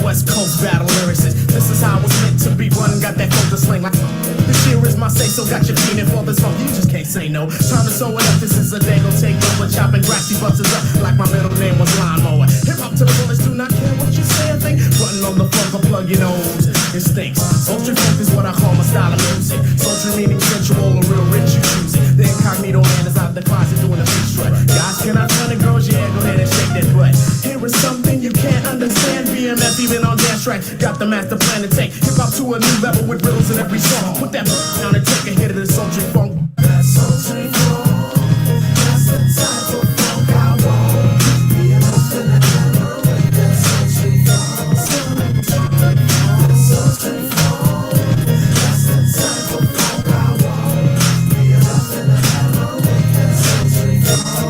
West Coast battle lyricist. This is how it's meant to be run. Got that filter sling like this here is my say so. Got you feeling for this funk. You just can't say no. Time to sew it up. This is a day go take over. Chopping grassy buses up like my middle name was Lawnmower. Hip hop to the fullest. Do not care what you say. I think button on the funk. Plug your nose. It stinks. Sultry funk is what I call my style of music. Sultry meaning sensual or real rich. You choose it. The incognito man is out the closet doing a big strut. Guys cannot run and girls, yeah, go ahead and shake that butt. Here is something you can't understand. BMF even on dance track. Got the master plan to take hip hop to a new level with riddles in every song. Put that down and take a hit of the sultry funk. That sultry funk. That's the type of funk I want. BMF in the hammer with that sultry funk. That sultry funk. That's the type of funk I want. BMF in the hammer with that sultry funk.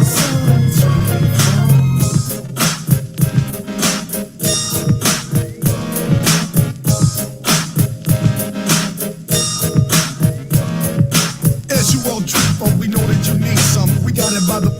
We know that you need some. We got it by the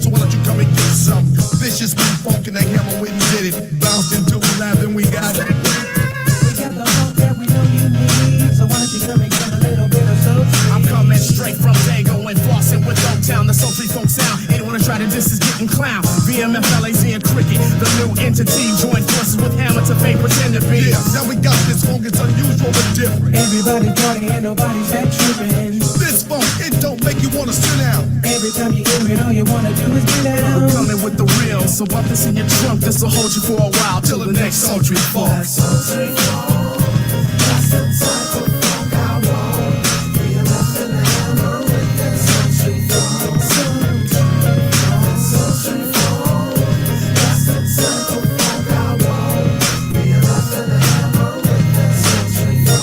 so why don't you come and get some? Vicious beat funk and that hammer when you did it. Bounced into a lab and we got it. We got the funk that we know you need. So why don't you come and get a little bit of sultry? I'm coming straight from Dago and Boston with Oaktown. The sultry funk sound. Anyone to try to diss is getting clown. VMF, LAZ, and Cricket. The new entity joined forces with Hammer to fame pretend to be. Yeah, now we got this funk. It's unusual but different. Everybody party and nobody's that tripping. This funk, it don't make you wanna sit down. Every time you hear it, all you wanna do is get down. I'm coming with the real, so bump this in your trunk. This'll hold you for a while till the next sultry funk. That's sultry funk. That's the type of funk I want. BMF in the hammer with that sultry funk. Sultry funk. That's the type of funk I want. BMF in the hammer with that sultry funk.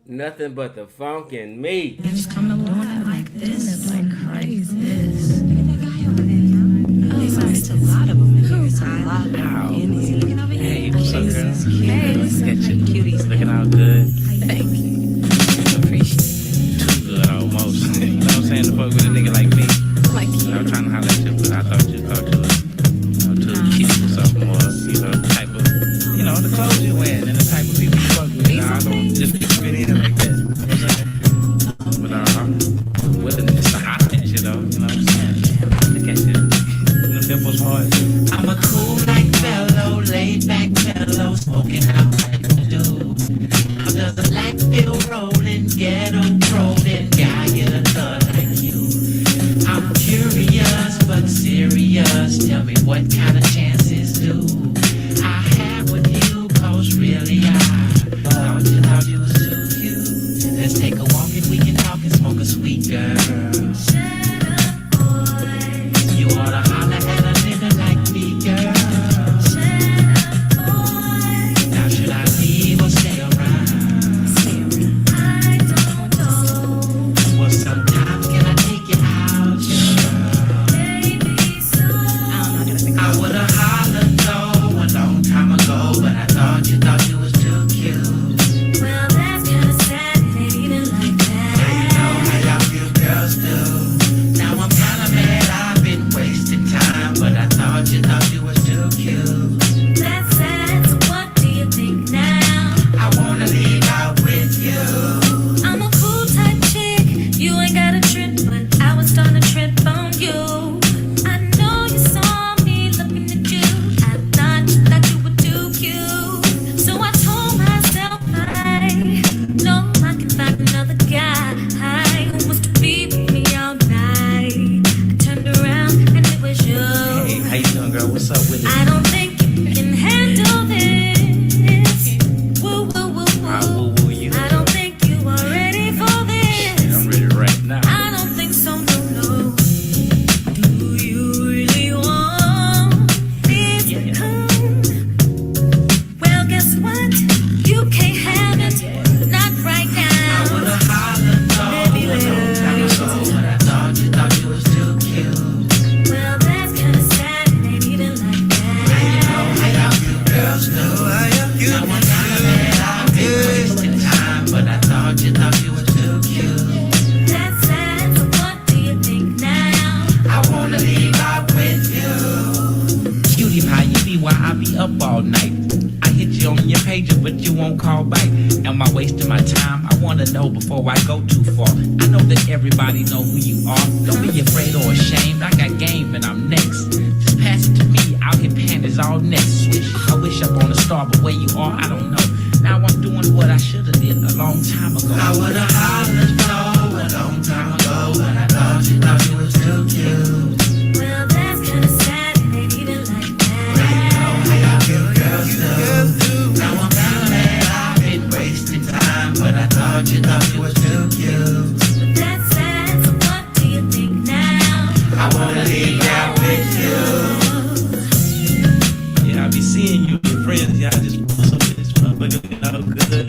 Nothing but the funk in me. Just coming along doing it like this is like crazy. It's a lot of them in here. It's a lot of them in here. Hey, what's up, girl? Hey, Look at you. cuties. Looking all good. Thank you. Appreciate Too good, almost. You know what I'm saying? To fuck with a nigga like me. it. Like you. I'm trying to holler at you, but I thought you was, too cute or something more, type of, the clothes you wear and the type of people you fuck with. I don't just be fit in like that. You know what I'm saying? But I'm willingness to holler at you, though. You know what I'm saying? Look at you. The nipples hard. I'm a cool like fellow, laid back fellow, smoking out like a dude. I'm just a black pill rolling, ghetto trolling guy in a thug like you. I you. I know you saw me looking at you. I thought that you were too cute. So I told myself I know I can find another guy who wants to be with me all night. I turned around and it was you. Hey, how you doing, girl? What's up with it? I don't think you can handle this. Woo, woo, woo, woo. Woo woo you. I don't think you are ready for this. I'm ready right now. I don't think so, no, no. Do you really want this to come? Well, guess what? You can't have it. Not right now. I would've hollered no Maybe a long time later. ago, but I thought you was too cute. Well, that's kinda sad. It ain't even like that. How y'all cute girls do? Now I'm kinda mad I've been wasting time, but I thought you was too cute. That's sad. So what do you think now? I wanna leave out with you. Cutie pie, you be why I be up all night. I hit you on your pager, but you won't call back. Am I wasting my time? I wanna know before I go too far. I know that everybody know who you are. Don't be afraid or ashamed. I got game and I'm next. Just pass it to me. Out here panties all next. Switch. I wish up on a star, but where you are, I don't know. Now I'm doing what I shoulda did a long time ago. I would've hollered no a long time ago, but I thought you was too cute. Well, that's kinda sad. It ain't even like that. How y'all cute girls do? Now I'm kinda mad I've been wasting time, but I thought you was too cute. But that's sad. So what do you think now? I wanna leave out with you. Yeah, I be seeing you, your friends. Yeah, I just want some of this motherfucker, you know, good.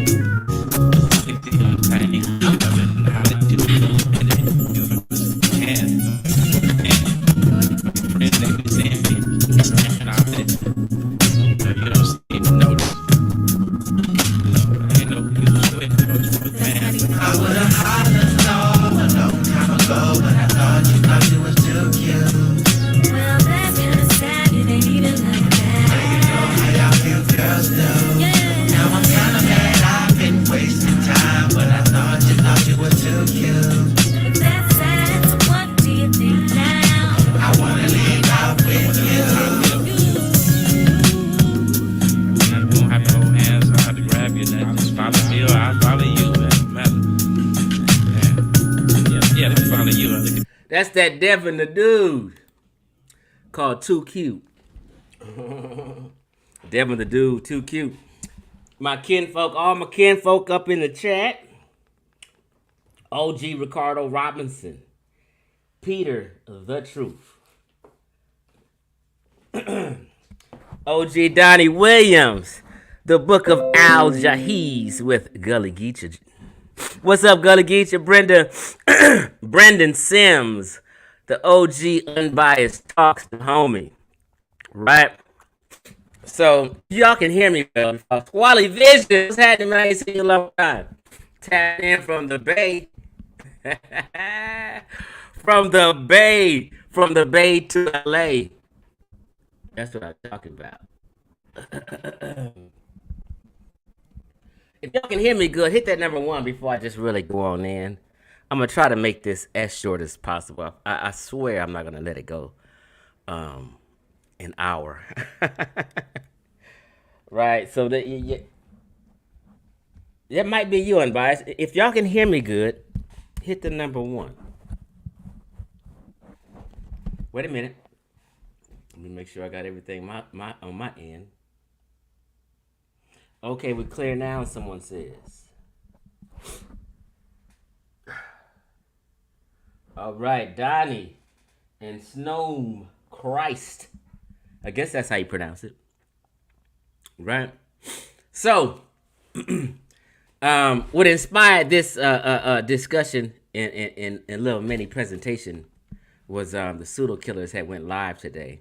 I would've hollered no a long time ago, but I thought you was too cute. Well, that's kinda sad. It ain't even like that. How y'all cute girls do? Yeah. Now I'm kinda mad I've been wasting time, but I thought you was too cute. But that's sad. So what do you think now? I wanna leave out with you. I'm gonna have to hold hands. I have to grab you. Then just follow me, or I follow you. Yeah, let me follow you. That's that Devin the Dude called Too Cute. Devin the Dude, Too Cute. My kinfolk, all my kinfolk up in the chat. OG Ricardo Robinson. Peter the Truth. OG Donnie Williams. The Book of Al Jahiz with Gully Geechee. What's up, Gully Geechee? Brendan Sims. The OG Unbiased Talks to Homie. Right? So, y'all can hear me well. Squally Vision. What's happening, man? I ain't seen you in a long time. Tap in from the Bay. From the Bay to LA. That's what I'm talking about. If y'all can hear me good, hit that number 1 before I just really go on in. I'm going to try to make this as short as possible. I swear I'm not going to let it go an hour. Right, so that might be you, Unbiased. If y'all can hear me good, hit the number 1. Wait a minute. Let me make sure I got everything on my end. Okay, we're clear now, someone says. All right, Donnie and Snow Christ. I guess that's how you pronounce it. Right? So, what inspired this discussion in little mini presentation was the pseudo killers had went live today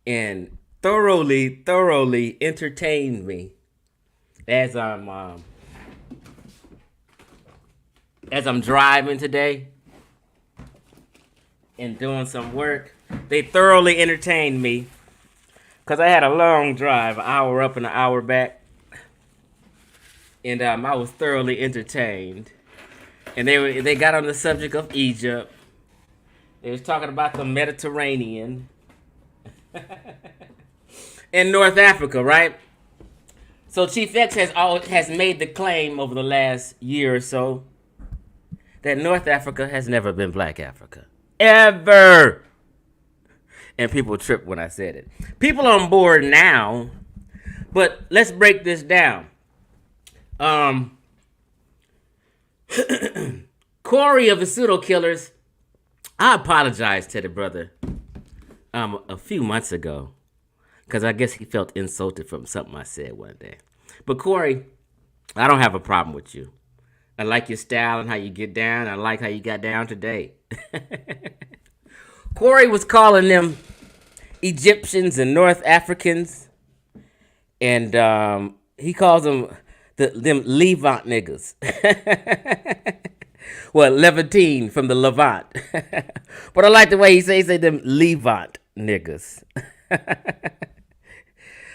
and thoroughly entertained me as I'm driving today and doing some work. They thoroughly entertained me because I had a long drive, an hour up and an hour back, and I was thoroughly entertained. And they got on the subject of Egypt They was talking about the Mediterranean in North Africa, right? So Chief X has made the claim over the last year or so that North Africa has never been Black Africa. Ever. And people tripped when I said it. People on board now, but let's break this down. Corey of the Pseudo Killers, I apologized to the brother a few months ago because I guess he felt insulted from something I said one day. But Corey, I don't have a problem with you. I like your style and how you get down. I like how you got down today. Corey was calling them Egyptians and North Africans, and he calls them them Levant niggas. Well, Levantine from the Levant. But I like the way he say them Levant niggas.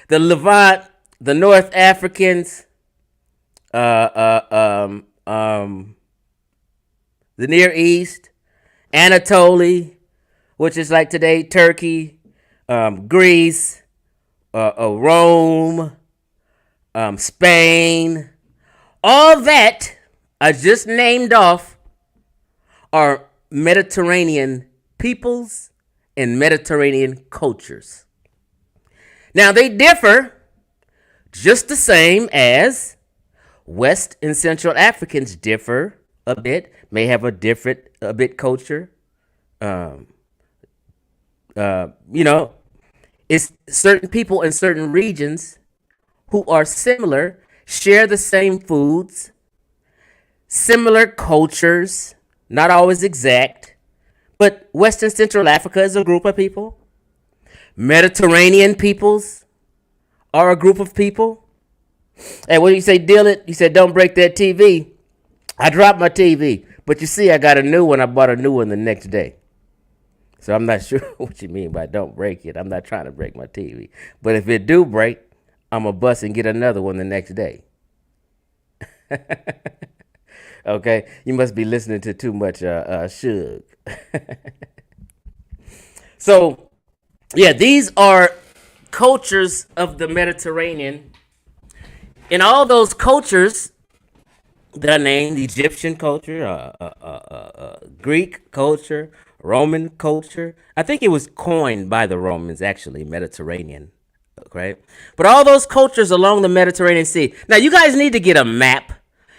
The Levant, the North Africans, the Near East, Anatolia, which is like today Turkey, Greece, Rome, Spain, all that I just named off are Mediterranean peoples and Mediterranean cultures. Now they differ just the same as West and Central Africans differ a bit, may have a bit culture. It's certain people in certain regions who are similar, share the same foods, similar cultures, not always exact, but West and Central Africa is a group of people. Mediterranean peoples are a group of people. And when you say deal it, you said don't break that TV. I dropped my TV, but you see I got a new one. I bought a new one the next day. So I'm not sure what you mean by don't break it. I'm not trying to break my TV. But if it do break, I'm going to bust and get another one the next day. Okay? You must be listening to too much Suge. So, yeah, these are cultures of the Mediterranean. In all those cultures that I named, Egyptian culture, Greek culture, Roman culture. I think it was coined by the Romans, actually, Mediterranean, right? But all those cultures along the Mediterranean Sea. Now, you guys need to get a map.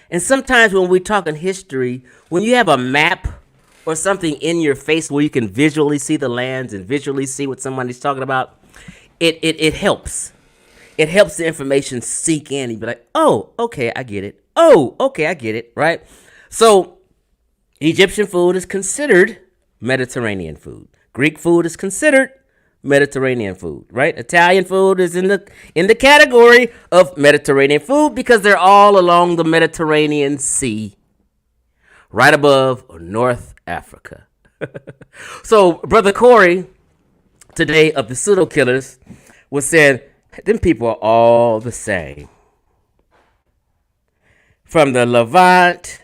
And sometimes when we talk in history, when you have a map or something in your face where you can visually see the lands and visually see what somebody's talking about, it helps. It helps the information sink in. You'd be like, oh, okay, I get it. Oh, okay, I get it, right? So Egyptian food is considered Mediterranean food. Greek food is considered Mediterranean food, right? Italian food is in the category of Mediterranean food because they're all along the Mediterranean Sea, right above North Africa. So Brother Corey today of the Pseudo Killers was saying, them people are all the same. From the Levant,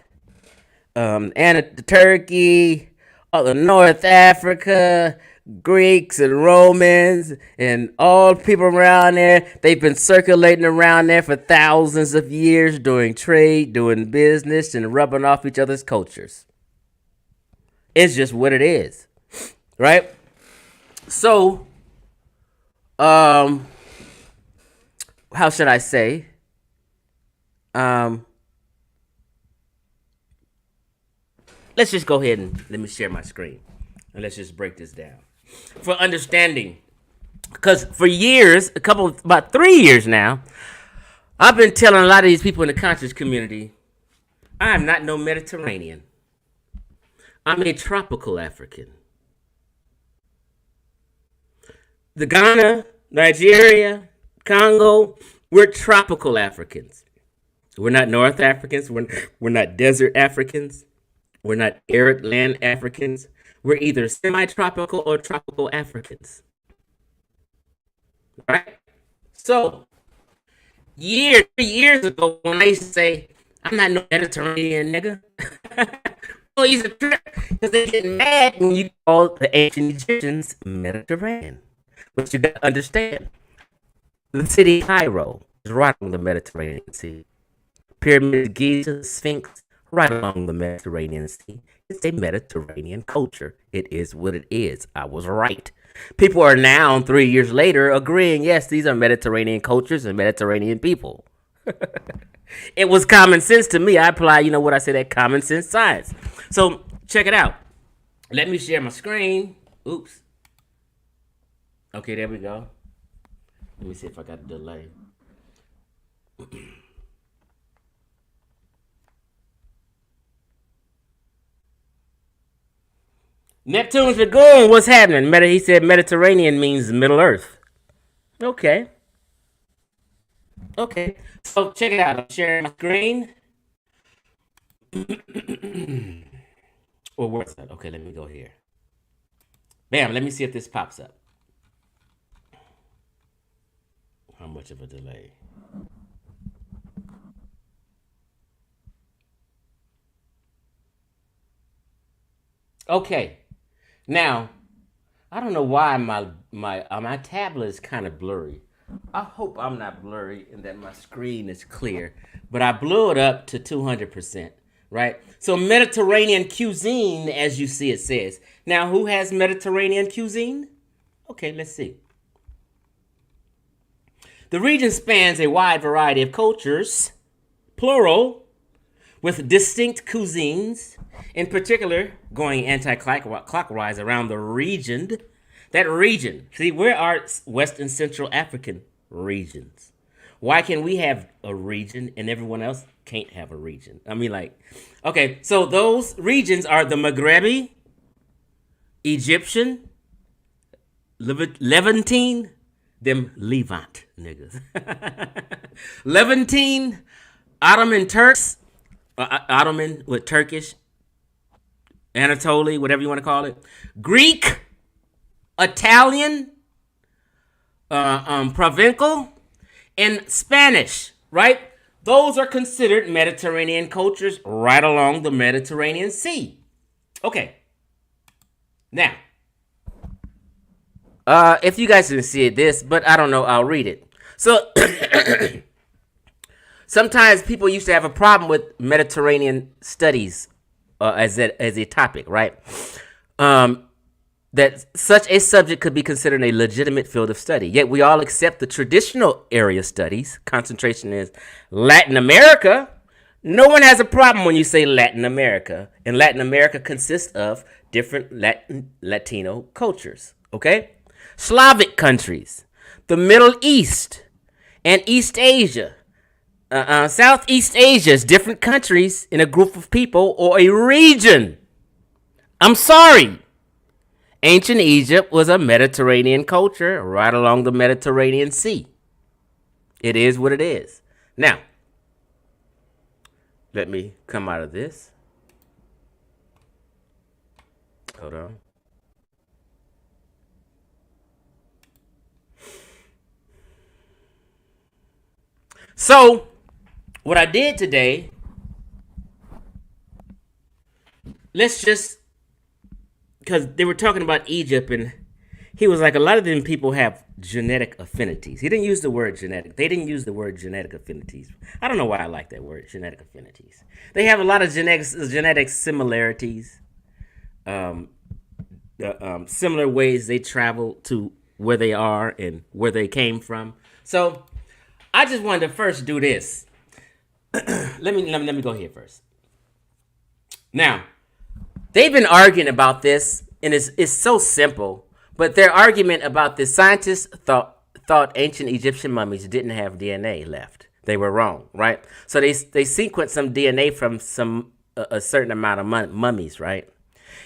and Turkey, all the North Africa, Greeks and Romans, and all people around there, they've been circulating around there for thousands of years, doing trade, doing business, and rubbing off each other's cultures. It's just what it is, right? So, how should I say? Let's just go ahead and let me share my screen. And let's just break this down. For understanding. Because for years, about 3 years now, I've been telling a lot of these people in the conscious community, I am not no Mediterranean. I'm a tropical African. The Ghana, Nigeria, Congo, we're tropical Africans. We're not North Africans. We're not desert Africans. We're not arid land Africans. We're either semi-tropical or tropical Africans. Right? So, 3 years ago, when I used to say, I'm not no Mediterranean nigga, Oh, he's a trip because they get mad when you call the ancient Egyptians Mediterranean. But you got to understand, the city of Cairo is right on the Mediterranean Sea. Pyramid of Giza, the Sphinx, right along the Mediterranean Sea. It's a Mediterranean culture. It is what it is. I was right. People are now, 3 years later, agreeing, yes, these are Mediterranean cultures and Mediterranean people. It was common sense to me. I apply, you know what I say, that common sense science. So check it out. Let me share my screen. Oops. Okay, there we go. Let me see if I got a delay. Neptune's Lagoon, what's happening? He said Mediterranean means Middle Earth. Okay. Okay. So check it out. I'm sharing my screen. Or where's that? Okay, let me go here. Bam, let me see if this pops up. How much of a delay? Okay. Now, I don't know why my tablet is kind of blurry. I hope I'm not blurry and that my screen is clear. But I blew it up to 200%, right? So Mediterranean cuisine, as you see it says. Now, who has Mediterranean cuisine? Okay, let's see. The region spans a wide variety of cultures, plural, with distinct cuisines, in particular, going anti-clockwise around the region. That region, see, where are West and Central African regions? Why can we have a region and everyone else can't have a region? I mean, like, okay, so those regions are the Maghrebi, Egyptian, Levantine, them Levant niggas. Levantine, Ottoman Turks, Ottoman with Turkish, Anatoly, whatever you want to call it, Greek, Italian, Provencal, and Spanish, right? Those are considered Mediterranean cultures right along the Mediterranean Sea. Okay. Now, if you guys didn't see this, but I don't know, I'll read it. So, sometimes people used to have a problem with Mediterranean studies as a topic, right? That such a subject could be considered a legitimate field of study. Yet we all accept the traditional area studies. Concentration is Latin America. No one has a problem when you say Latin America. And Latin America consists of different Latino cultures, okay? Slavic countries, the Middle East, and East Asia. Southeast Asia is different countries in a group of people or a region. I'm sorry. Ancient Egypt was a Mediterranean culture right along the Mediterranean Sea. It is what it is. Now, let me come out of this. Hold on. So, what I did today, let's just, because they were talking about Egypt, and he was like, a lot of them people have genetic affinities. He didn't use the word genetic. They didn't use the word genetic affinities. I don't know why I like that word, genetic affinities. They have a lot of genetic similarities, similar ways they travel to where they are and where they came from. So I just wanted to first do this. Let me go here first. Now, they've been arguing about this, and it's so simple. But their argument about this, scientists thought ancient Egyptian mummies didn't have DNA left. They were wrong, right? So they sequenced some DNA from a certain amount of mummies, right?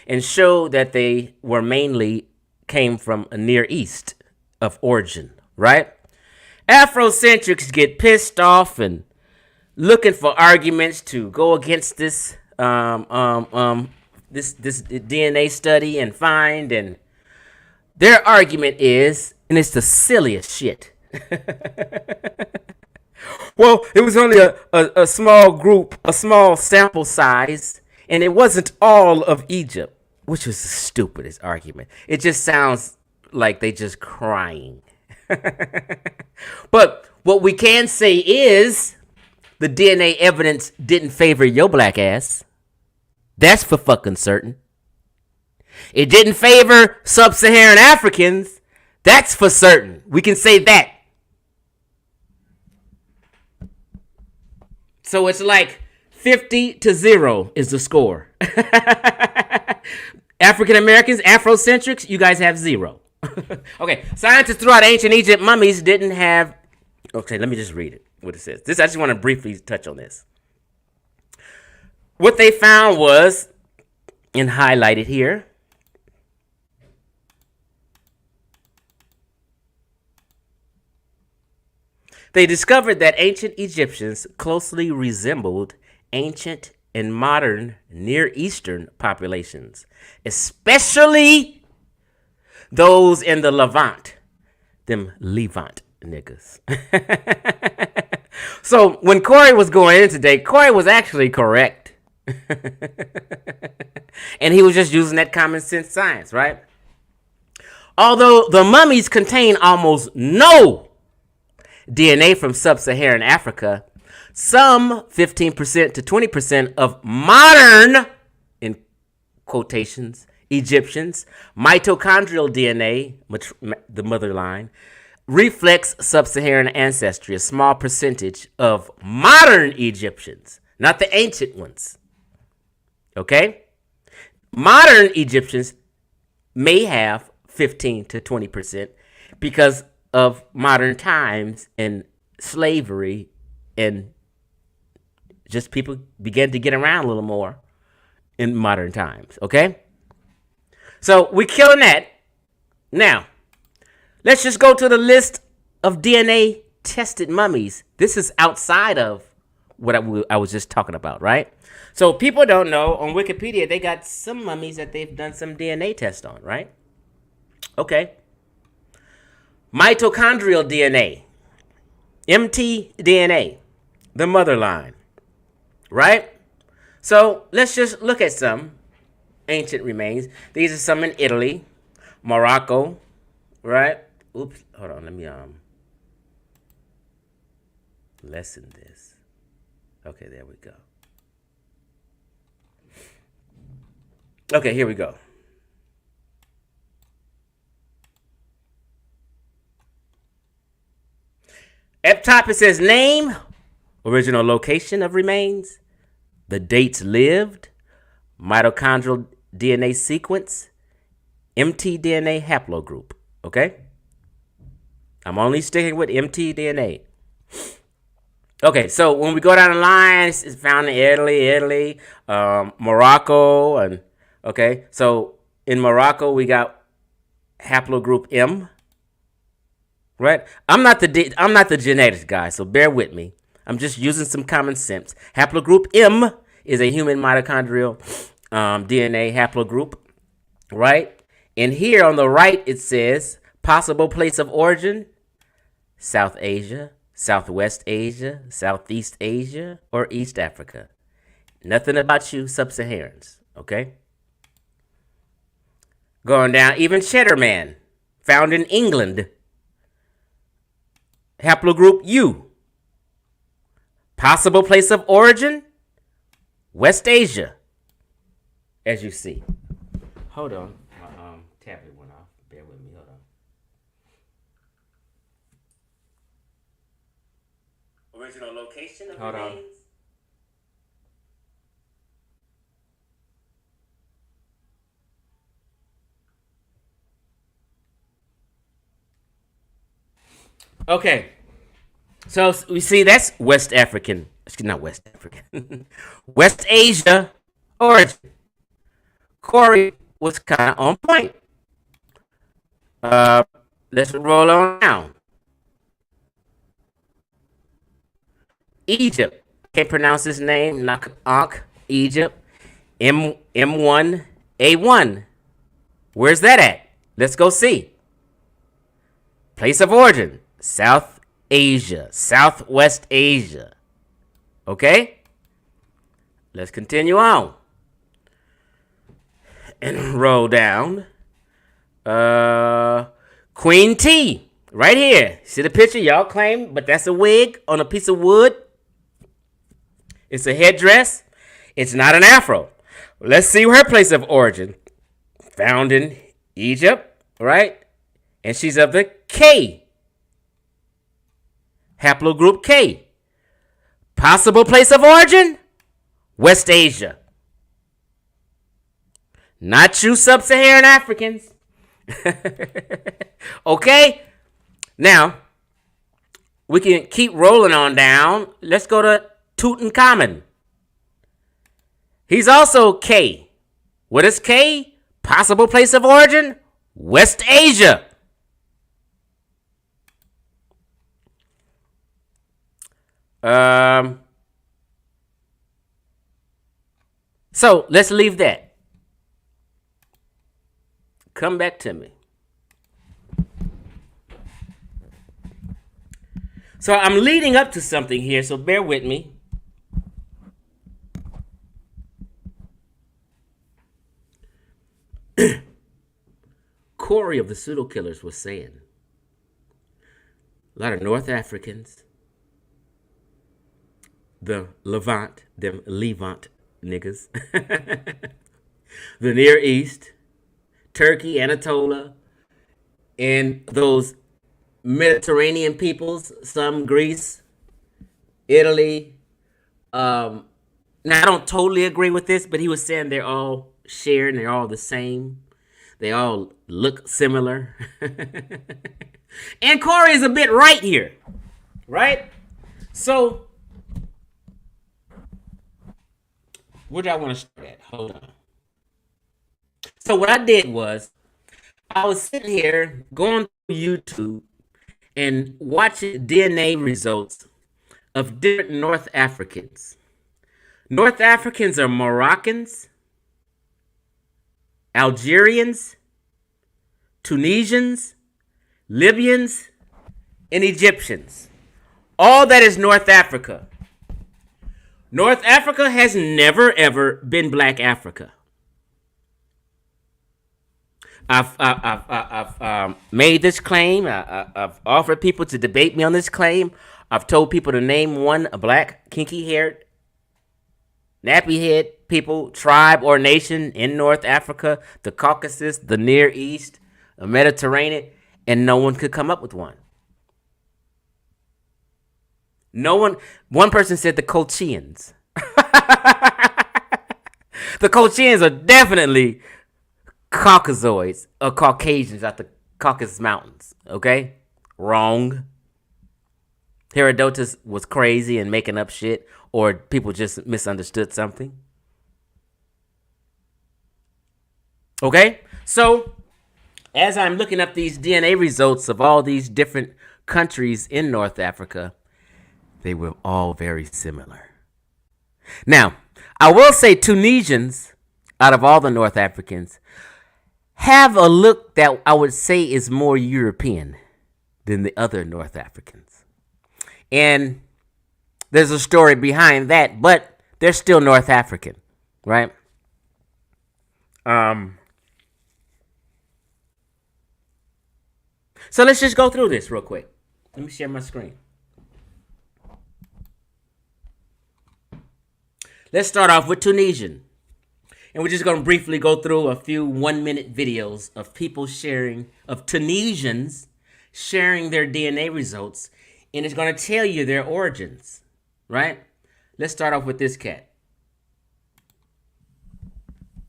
And showed that they were mainly came from a Near East of origin, right? Afrocentrics get pissed off and looking for arguments to go against this this DNA study and find, and their argument is, and it's the silliest shit. Well, it was only a small group, a small sample size, And it wasn't all of Egypt, which was the stupidest argument. It just sounds like they just crying. But what we can say is the DNA evidence didn't favor your black ass. That's for fucking certain. It didn't favor sub-Saharan Africans. That's for certain. We can say that. So it's like 50-0 is the score. African Americans, Afrocentrics, you guys have 0. Okay, scientists throughout ancient Egypt mummies didn't have. Okay, let me just read it. What it says. I just want to briefly touch on this. What they found was, and highlighted here, they discovered that ancient Egyptians closely resembled ancient and modern Near Eastern populations, especially those in the Levant, them Levant niggas. So when Corey was going in today, Corey was actually correct. And he was just using that common sense science, right? Although the mummies contain almost no DNA from sub-Saharan Africa, some 15% to 20% of modern, in quotations, Egyptians, mitochondrial DNA, the mother line, reflects sub-Saharan ancestry. A small percentage of modern Egyptians, not the ancient ones. Okay? Modern Egyptians may have 15 to 20% because of modern times and slavery, and just people began to get around a little more in modern times. Okay? So we're killing that. Now, let's just go to the list of DNA tested mummies. This is outside of what I was just talking about, right? So people don't know, on Wikipedia, they got some mummies that they've done some DNA test on, right? Okay. Mitochondrial DNA, mtDNA, the mother line, right? So let's just look at some ancient remains. These are some in Italy, Morocco, right? Oops, hold on, let me lessen this. Okay, there we go. Okay, here we go. Up top it says name, original location of remains, the dates lived, mitochondrial DNA sequence, mtDNA haplogroup. Okay? I'm only sticking with mtDNA. Okay, so when we go down the line, it's found in Italy, Morocco, and okay. So in Morocco, we got haplogroup M. Right? I'm not the genetics guy, so bear with me. I'm just using some common sense. Haplogroup M is a human mitochondrial DNA haplogroup, right? And here on the right, it says possible place of origin, South Asia, Southwest Asia, Southeast Asia, or East Africa. Nothing about you sub-Saharans, okay? Going down, even Cheddar Man, found in England. Haplogroup U. Possible place of origin, West Asia, as you see. Hold on. My tablet went off. Bear with me. Hold on. Original location of remains. Okay. So we see that's West African. Not West African. West Asia origin. Corey was kind of on point. Let's roll on down. Egypt. Can't pronounce his name. Ankh, Egypt. M1A1. Where's that at? Let's go see. Place of origin. South Asia. Southwest Asia. Okay? Let's continue on. and roll down. Queen T, right here. See the picture? Y'all claim, but that's a wig on a piece of wood. It's a headdress. It's not an afro. Let's see her place of origin. Found in Egypt, right? And she's of the K. Haplogroup K. Possible place of origin? West Asia. Not you sub-Saharan Africans. Okay? Now, we can keep rolling on down. Let's go to Tutankhamun. He's also K. What is K? Possible place of origin? West Asia. So let's leave that. Come back to me. So I'm leading up to something here, so bear with me. Corey of the Pseudo Killers was saying a lot of North Africans, the Levant, them Levant niggas, the Near East, Turkey, Anatolia, and those Mediterranean peoples, some Greece, Italy. Now, I don't totally agree with this, but he was saying they're all shared and they're all the same. They all look similar. And Corey is a bit right here, right? So, where do I want to start at? Hold on. So what I did was, I was sitting here going through YouTube and watching DNA results of different North Africans. North Africans are Moroccans, Algerians, Tunisians, Libyans, and Egyptians. All that is North Africa. North Africa has never, ever been Black Africa. I've made this claim. I've offered people to debate me on this claim. I've told people to name one a black, kinky-haired, nappy-head people, tribe, or nation in North Africa, the Caucasus, the Near East, the Mediterranean, and no one could come up with one. One person said the Colchians. The Colchians are definitely Caucasoids or Caucasians at the Caucasus Mountains, okay? Wrong. Herodotus was crazy and making up shit, or people just misunderstood something. Okay? So, as I'm looking up these DNA results of all these different countries in North Africa, they were all very similar. Now, I will say Tunisians, out of all the North Africans, have a look that I would say is more European than the other North Africans. And there's a story behind that, but they're still North African, right? So let's just go through this real quick. Let me share my screen. Let's start off with Tunisian. And we're just going to briefly go through a few 1-minute videos of people of Tunisians sharing their DNA results. And it's going to tell you their origins, right? Let's start off with this cat.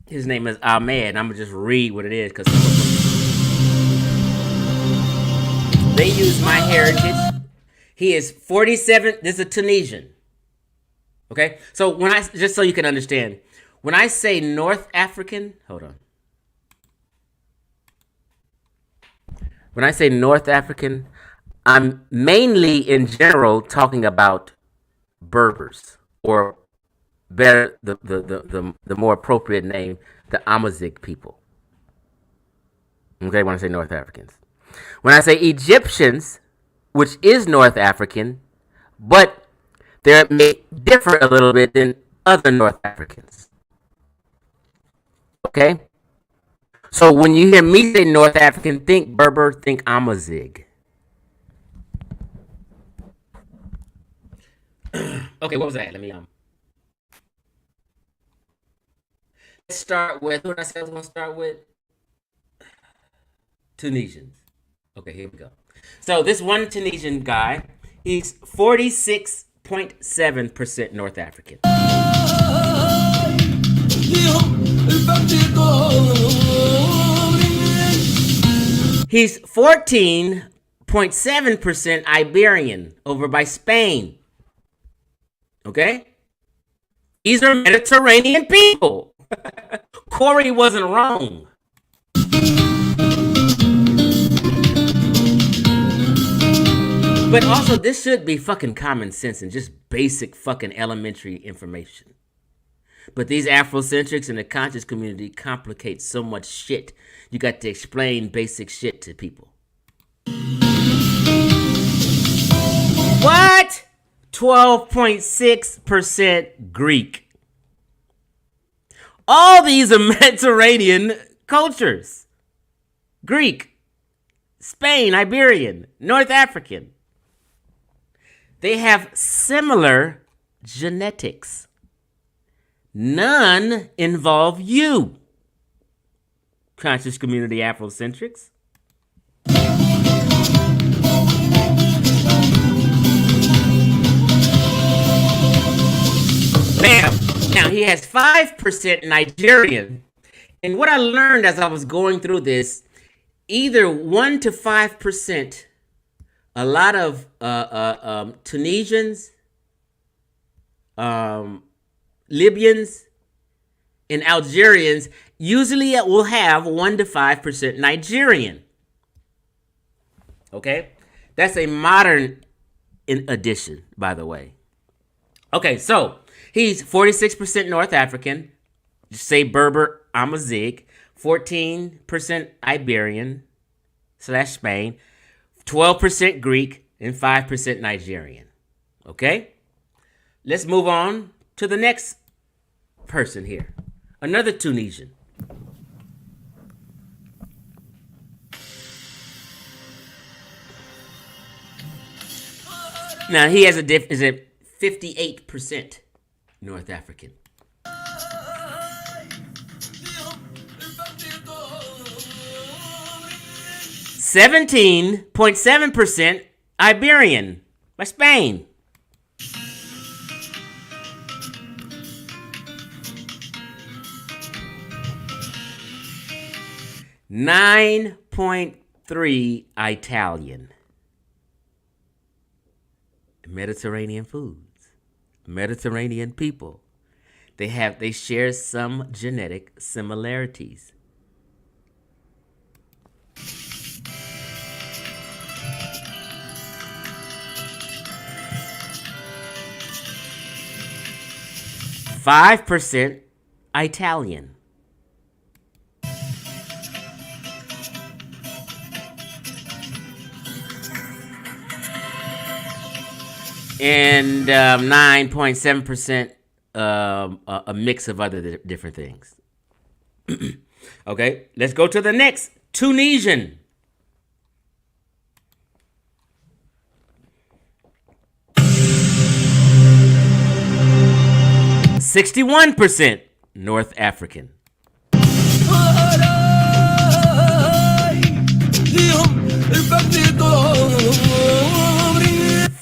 His name is Ahmed. I'm going to just read what it is because they use my heritage. He is 47. This is a Tunisian. Okay? So just so you can understand, when I say North African, hold on. When I say North African, I'm mainly in general talking about Berbers, or better, the more appropriate name, the Amazigh people. Okay, when I say North Africans. When I say Egyptians, which is North African, but they may differ a little bit than other North Africans. Okay? So when you hear me say North African, think Berber, think Amazigh. Okay, what was that? Let me let's start with who did I say I was gonna start with? Tunisians. Okay, here we go. So this one Tunisian guy, he's 46.7% North African. He's 14.7% Iberian over by Spain. Okay? These are Mediterranean people. Corey wasn't wrong. But also, this should be fucking common sense and just basic fucking elementary information. But these Afrocentrics in the conscious community complicate so much shit. You got to explain basic shit to people. What? 12.6% Greek. All these are Mediterranean cultures. Greek, Spain, Iberian, North African. They have similar genetics. None involve you, conscious community Afrocentrics. Bam! Now he has 5% Nigerian. And what I learned as I was going through this, either 1 to 5%, a lot of Tunisians, Libyans, and Algerians usually will have 1 to 5% Nigerian. Okay? That's a modern addition, by the way. Okay, so he's 46% North African, say Berber Amazigh, 14% Iberian / Spain, 12% Greek, and 5% Nigerian. Okay? Let's move on to the next person here. Another Tunisian. Now he has is a 58% North African. 17.7% Iberian by Spain. 9.3 Italian. Mediterranean foods, Mediterranean people. They share some genetic similarities. %5 Italian. And 9.7% a mix of other different things. Okay, let's go to the next. Tunisian. %61 North African.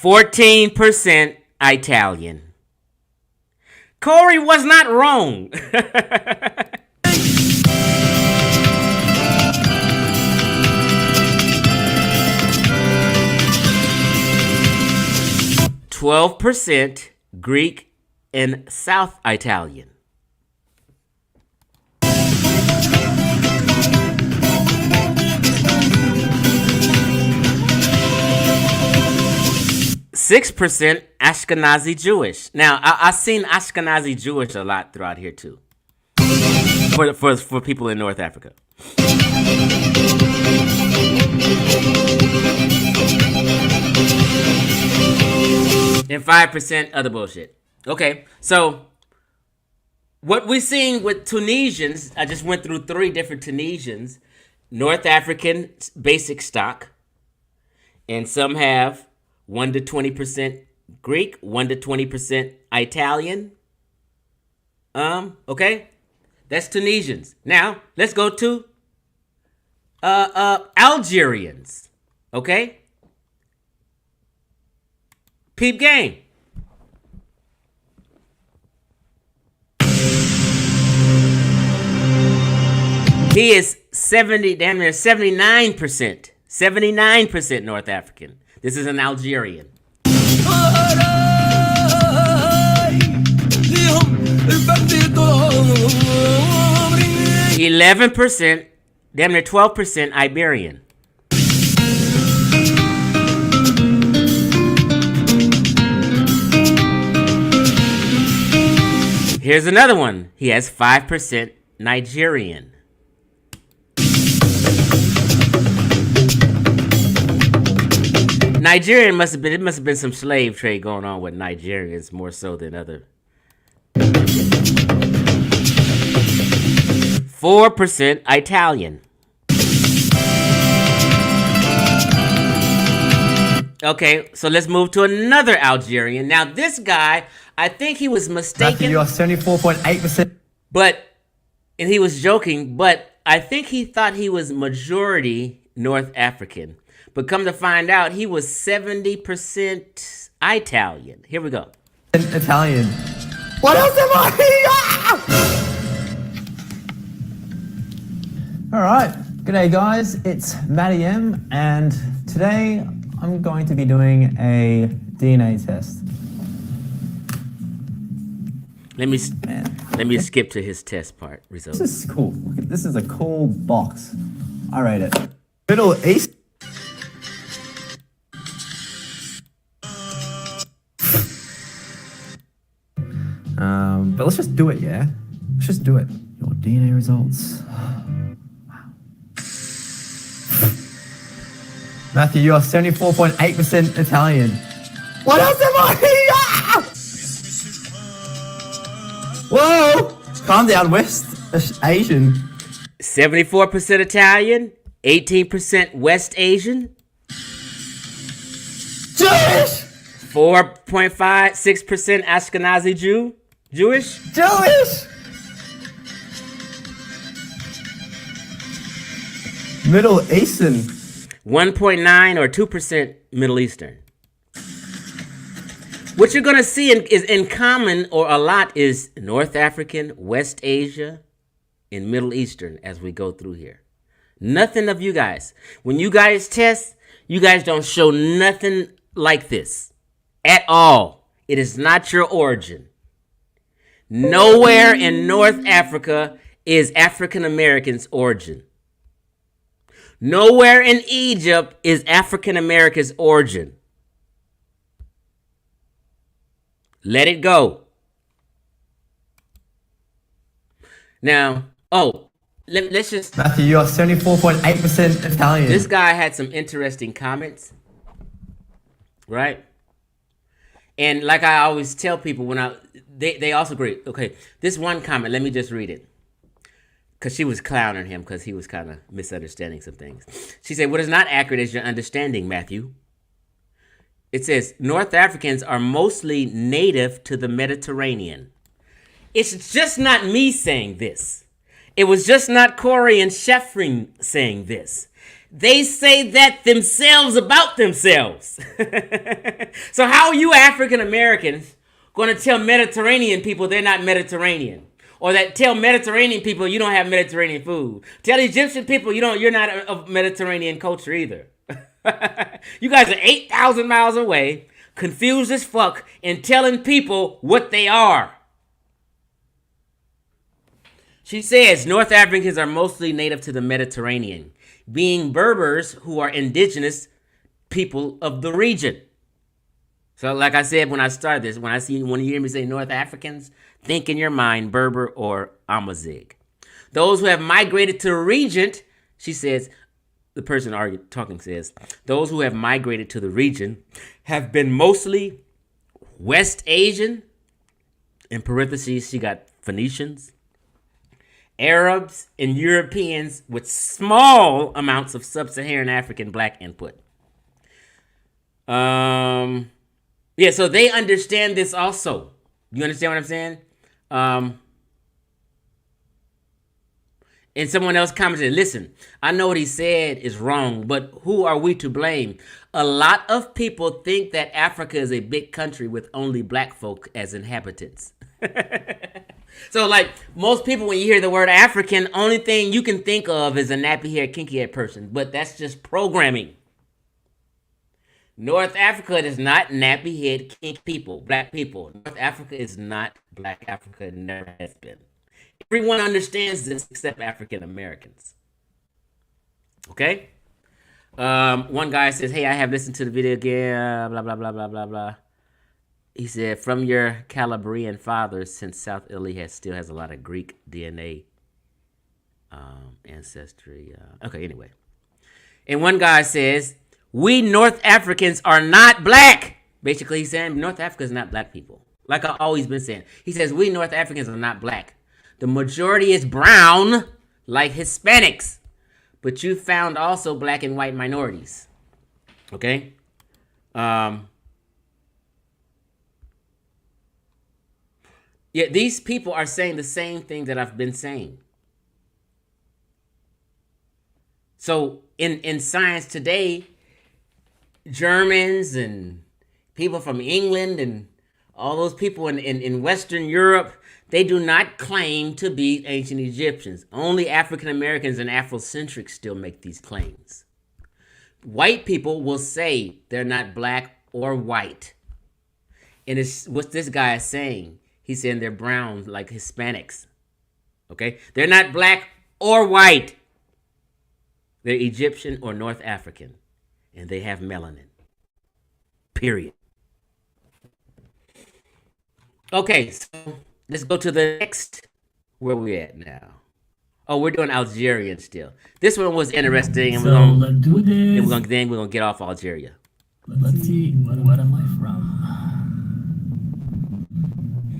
14% Italian. Corey was not wrong. 12% Greek and South Italian. 6% Ashkenazi Jewish. Now, I've seen Ashkenazi Jewish a lot throughout here too. For people in North Africa. And 5% other bullshit. Okay, so What we're seeing with Tunisians, I just went through 3 different Tunisians, North African basic stock, and some have 1 to 20% Greek, 1 to 20% Italian. Okay, that's Tunisians. Now let's go to Algerians. Okay, peep game. He is 79%. 79% North African. This is an Algerian. 11%, damn near 12% Iberian. Here's another one. He has 5% Nigerian. Nigerian must have been some slave trade going on with Nigerians more so than other. 4% Italian. Okay, so let's move to another Algerian. Now this guy, I think he was mistaken. You are 74.8%. And he was joking, but I think he thought he was majority North African. But come to find out, he was 70% Italian. Here we go. Italian. What else am I? All right. G'day, guys. It's Matty M, and today I'm going to be doing a DNA test. Let me skip to his test part results. This is cool. This is a cool box. I rate it. Middle East. But let's just do it, yeah? Let's just do it. Your DNA results. Wow. Matthew, you are 74.8% Italian. What else am I? Whoa! Calm down, West Asian. 74% Italian, 18% West Asian, Jewish! 4.56% Ashkenazi Jewish. Middle Eastern. 1.9 or 2% Middle Eastern. What you're going to see is in common or a lot is North African, West Asia, and Middle Eastern as we go through here. Nothing of you guys. When you guys test, you guys don't show nothing like this at all. It is not your origin. Nowhere in North Africa is African Americans' origin. Nowhere in Egypt is African Americans' origin. Let it go. Now, let's just... Matthew, you are 74.8% Italian. This guy had some interesting comments, right? And like I always tell people they also agree. Okay, this one comment, let me just read it. Because she was clowning him because he was kind of misunderstanding some things. She said, what is not accurate is your understanding, Matthew. It says, North Africans are mostly native to the Mediterranean. It's just not me saying this. It was just not Corey and Sheffrin saying this. They say that themselves about themselves. So how are you African Americans going to tell Mediterranean people they're not Mediterranean? Or that tell Mediterranean people you don't have Mediterranean food? Tell Egyptian people you're not of Mediterranean culture either. You guys are 8,000 miles away, confused as fuck, and telling people what they are. She says North Africans are mostly native to the Mediterranean, being Berbers who are indigenous people of the region. So like I said when I started this, when you hear me say North Africans, think in your mind Berber or Amazigh. Those who have migrated to the region, she says, the person talking says, those who have migrated to the region have been mostly West Asian. In parentheses, she got Phoenicians, Arabs, and Europeans with small amounts of sub-Saharan African black input. Yeah, so they understand this also. You understand what I'm saying? And someone else commented, listen, I know what he said is wrong, but who are we to blame? A lot of people think that Africa is a big country with only black folk as inhabitants. So, like, most people, when you hear the word African, only thing you can think of is a nappy-haired, kinky-haired person. But that's just programming. North Africa is not nappy-haired, kinky people, black people. North Africa is not black Africa. It never has been. Everyone understands this except African Americans. Okay? One guy says, hey, I have listened to the video again, blah, blah, blah, blah, blah, blah. He said, from your Calabrian fathers, since South Italy still has a lot of Greek DNA ancestry. Okay, anyway. And one guy says, we North Africans are not black. Basically, he's saying North Africa is not black people. Like I've always been saying. He says, we North Africans are not black. The majority is brown, like Hispanics. But you found also black and white minorities. Okay? Yeah, these people are saying the same thing that I've been saying. So in science today, Germans and people from England and all those people in Western Europe, they do not claim to be ancient Egyptians. Only African Americans and Afrocentrics still make these claims. White people will say they're not black or white. And it's what this guy is saying. He's saying they're brown like Hispanics. Okay? They're not black or white. They're Egyptian or North African. And they have melanin. Period. Okay, so let's go to the next. Where we at now? Oh, we're doing Algerian still. This one was interesting, and So let's do this. we're gonna get off Algeria. Let's see, what am I from?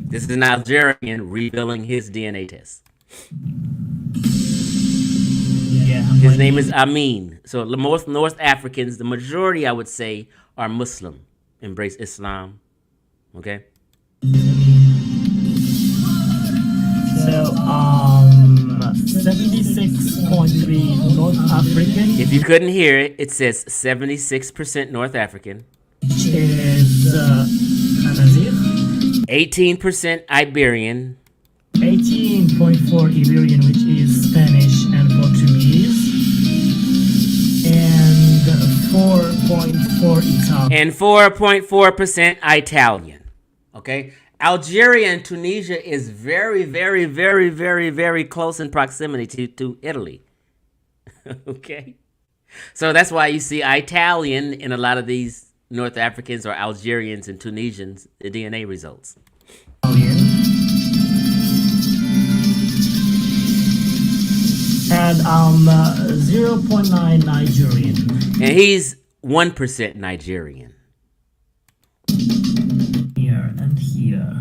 This is an Algerian revealing his DNA test. Yeah, His name is Amin. So the most North Africans, the majority I would say, are Muslim, embrace Islam. Okay. So 76.3 North African If you couldn't hear it, it says 76% North African, is Khanazir, 18% Iberian, 18.4 Iberian, which is Spanish and Portuguese, and 4.4 Italian. and 4.4% Italian. Okay? Algeria and Tunisia is very, very, very, very, very close in proximity to Italy. Okay? So that's why you see Italian in a lot of these North Africans or Algerians and Tunisians DNA results. And 0.9 Nigerian. And he's 1% Nigerian. Here and here.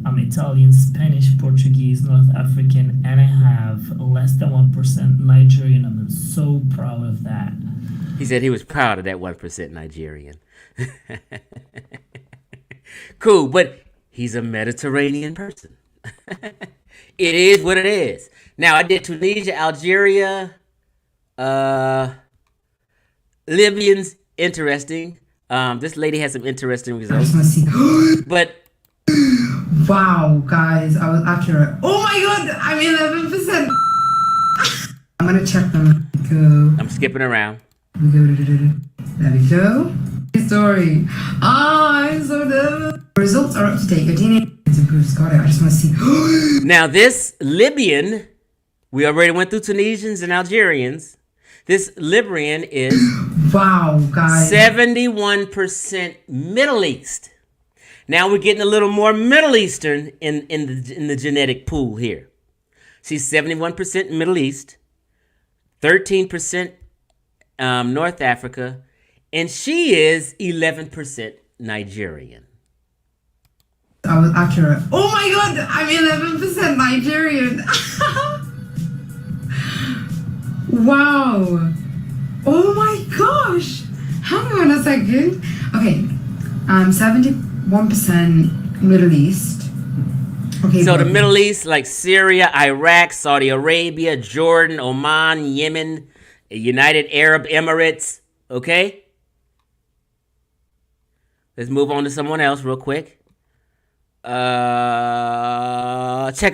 I'm Italian, Spanish, Portuguese, North African, and I have less than 1% Nigerian. I'm so proud of that. He said he was proud of that 1% Nigerian. Cool, but he's a Mediterranean person. It is what it is. Now, I did Tunisia, Algeria, Libyans, interesting. This lady has some interesting results. But wow, guys, I was accurate. Oh my god, I'm 11%. I'm gonna check them. Go. I'm skipping around. We go. There we go. Story. I'm so nervous. Results are up to date. Your DNA is improved. Got it. I just want to see. Now, this Libyan, we already went through Tunisians and Algerians. This Libyan is wow, guys. 71% Middle East. Now we're getting a little more Middle Eastern in the genetic pool here. She's 71% Middle East, 13% North Africa, and she is 11% Nigerian. I was accurate. Oh my god, I'm 11% Nigerian. Wow. Oh my gosh. Hang on a second. Okay. 71% Middle East. Okay. So the but- Middle East, like Syria, Iraq, Saudi Arabia, Jordan, Oman, Yemen, United Arab Emirates. Okay? Let's move on to someone else real quick. Check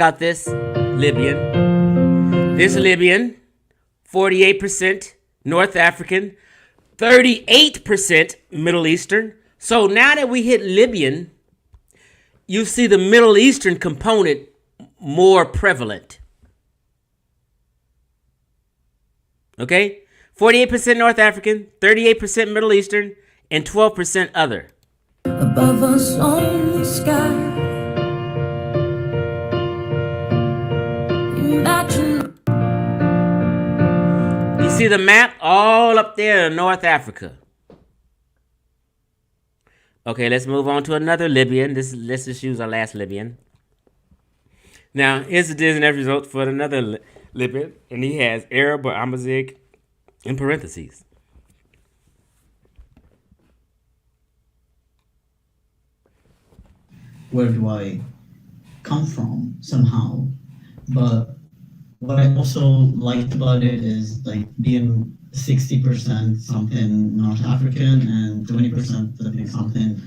out this Libyan. This Libyan, 48% North African, 38% Middle Eastern. So now that we hit Libyan, you see the Middle Eastern component more prevalent. Okay? 48% North African, 38% Middle Eastern, and 12% other. Above us on the sky, imagine. You see the map all up there in North Africa. Okay, let's move on to another Libyan. Let's just use our last Libyan. Now, here's the Disney result for another Libyan, and he has Arab or Amazigh in parentheses. Where do I come from somehow? But what I also liked about it is like being 60% something North African and 20% I think something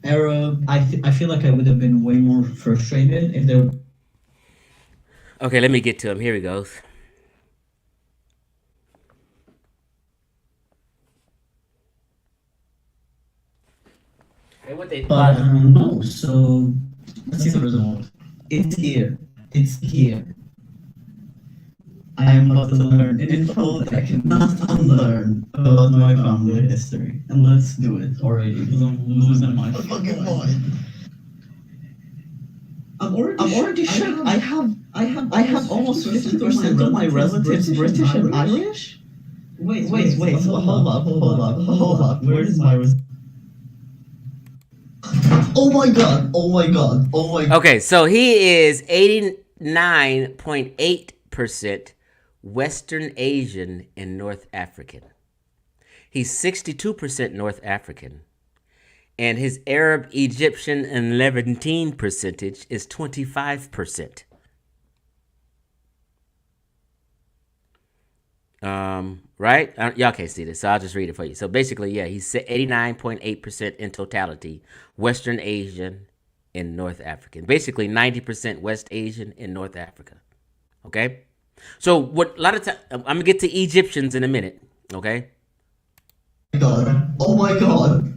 Arab. I feel like I would have been way more frustrated if there. Okay, let me get to him. Here he goes. Hey, what they? But I don't know. So let's see the result. It's here. It's here. I am about to learn info that I cannot unlearn about my family history. And let's do it already, because I'm losing my fucking mind. I'm already sure I have almost 50% of my relatives British and Irish. Wait, hold up. Where is my Oh my god. Okay, so he is 89.8% Western Asian and North African. He's 62% North African. And his Arab, Egyptian, and Levantine percentage is 25%. Right? Y'all can't see this, so I'll just read it for you. So basically, yeah, he's 89.8% in totality, Western Asian and North African. Basically, 90% West Asian and North Africa. Okay? So what a lot of time, I'm gonna get to Egyptians in a minute. Okay? Oh my god.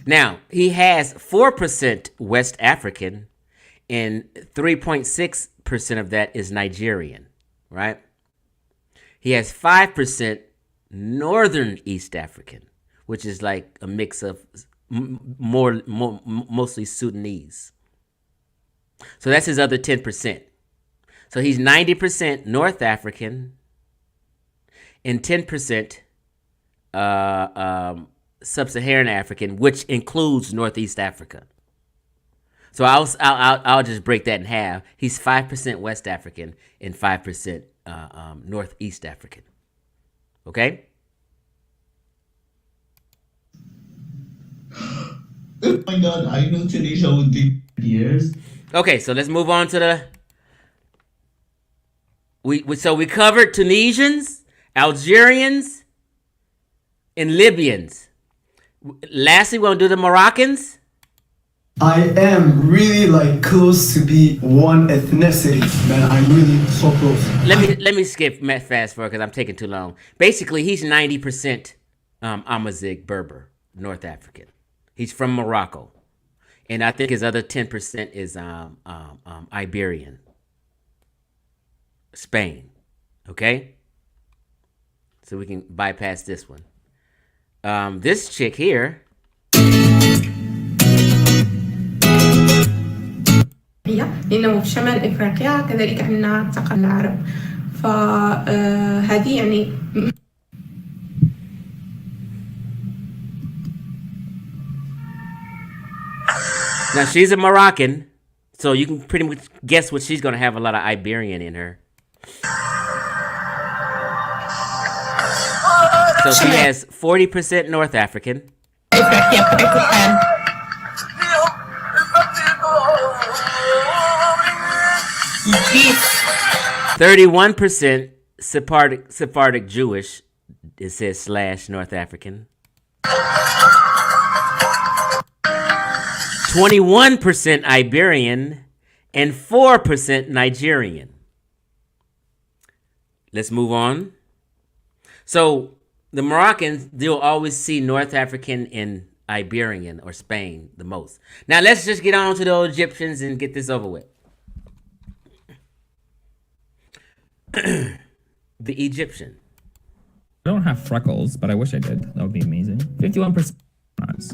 Now, he has 4% West African, and 3.6% of that is Nigerian, right? He has 5% Northern East African, which is like a mix of mostly Sudanese. So that's his other 10%. So he's 90% North African and 10% Sub-Saharan African, which includes Northeast Africa. So I'll just break that in half. He's 5% West African and 5% Northeast African. Okay? Oh my god, I knew Tunisia would be years. Okay, so let's move on to the. We covered Tunisians, Algerians, and Libyans. Lastly, we're gonna do the Moroccans. I am really like close to be one ethnicity, man. I'm really so close. Let me skip fast forward because I'm taking too long. Basically, he's 90% Amazigh Berber, North African. He's from Morocco, and I think his other 10% is Iberian, Spain. Okay, so we can bypass this one. This chick here. لأنه في شمال إفريقيا كذلك عندنا ثقافة العرب فهذه يعني Now she's a Moroccan, so you can pretty much guess what she's gonna have a lot of Iberian in her. So she has 40% North African. 31% Sephardic Jewish. It says / North African. 21% Iberian and 4% Nigerian. Let's move on. So the Moroccans, they'll always see North African and Iberian or Spain the most. Now let's just get on to the Egyptians and get this over with. The Egyptian. I don't have freckles, but I wish I did. That would be amazing. 51%.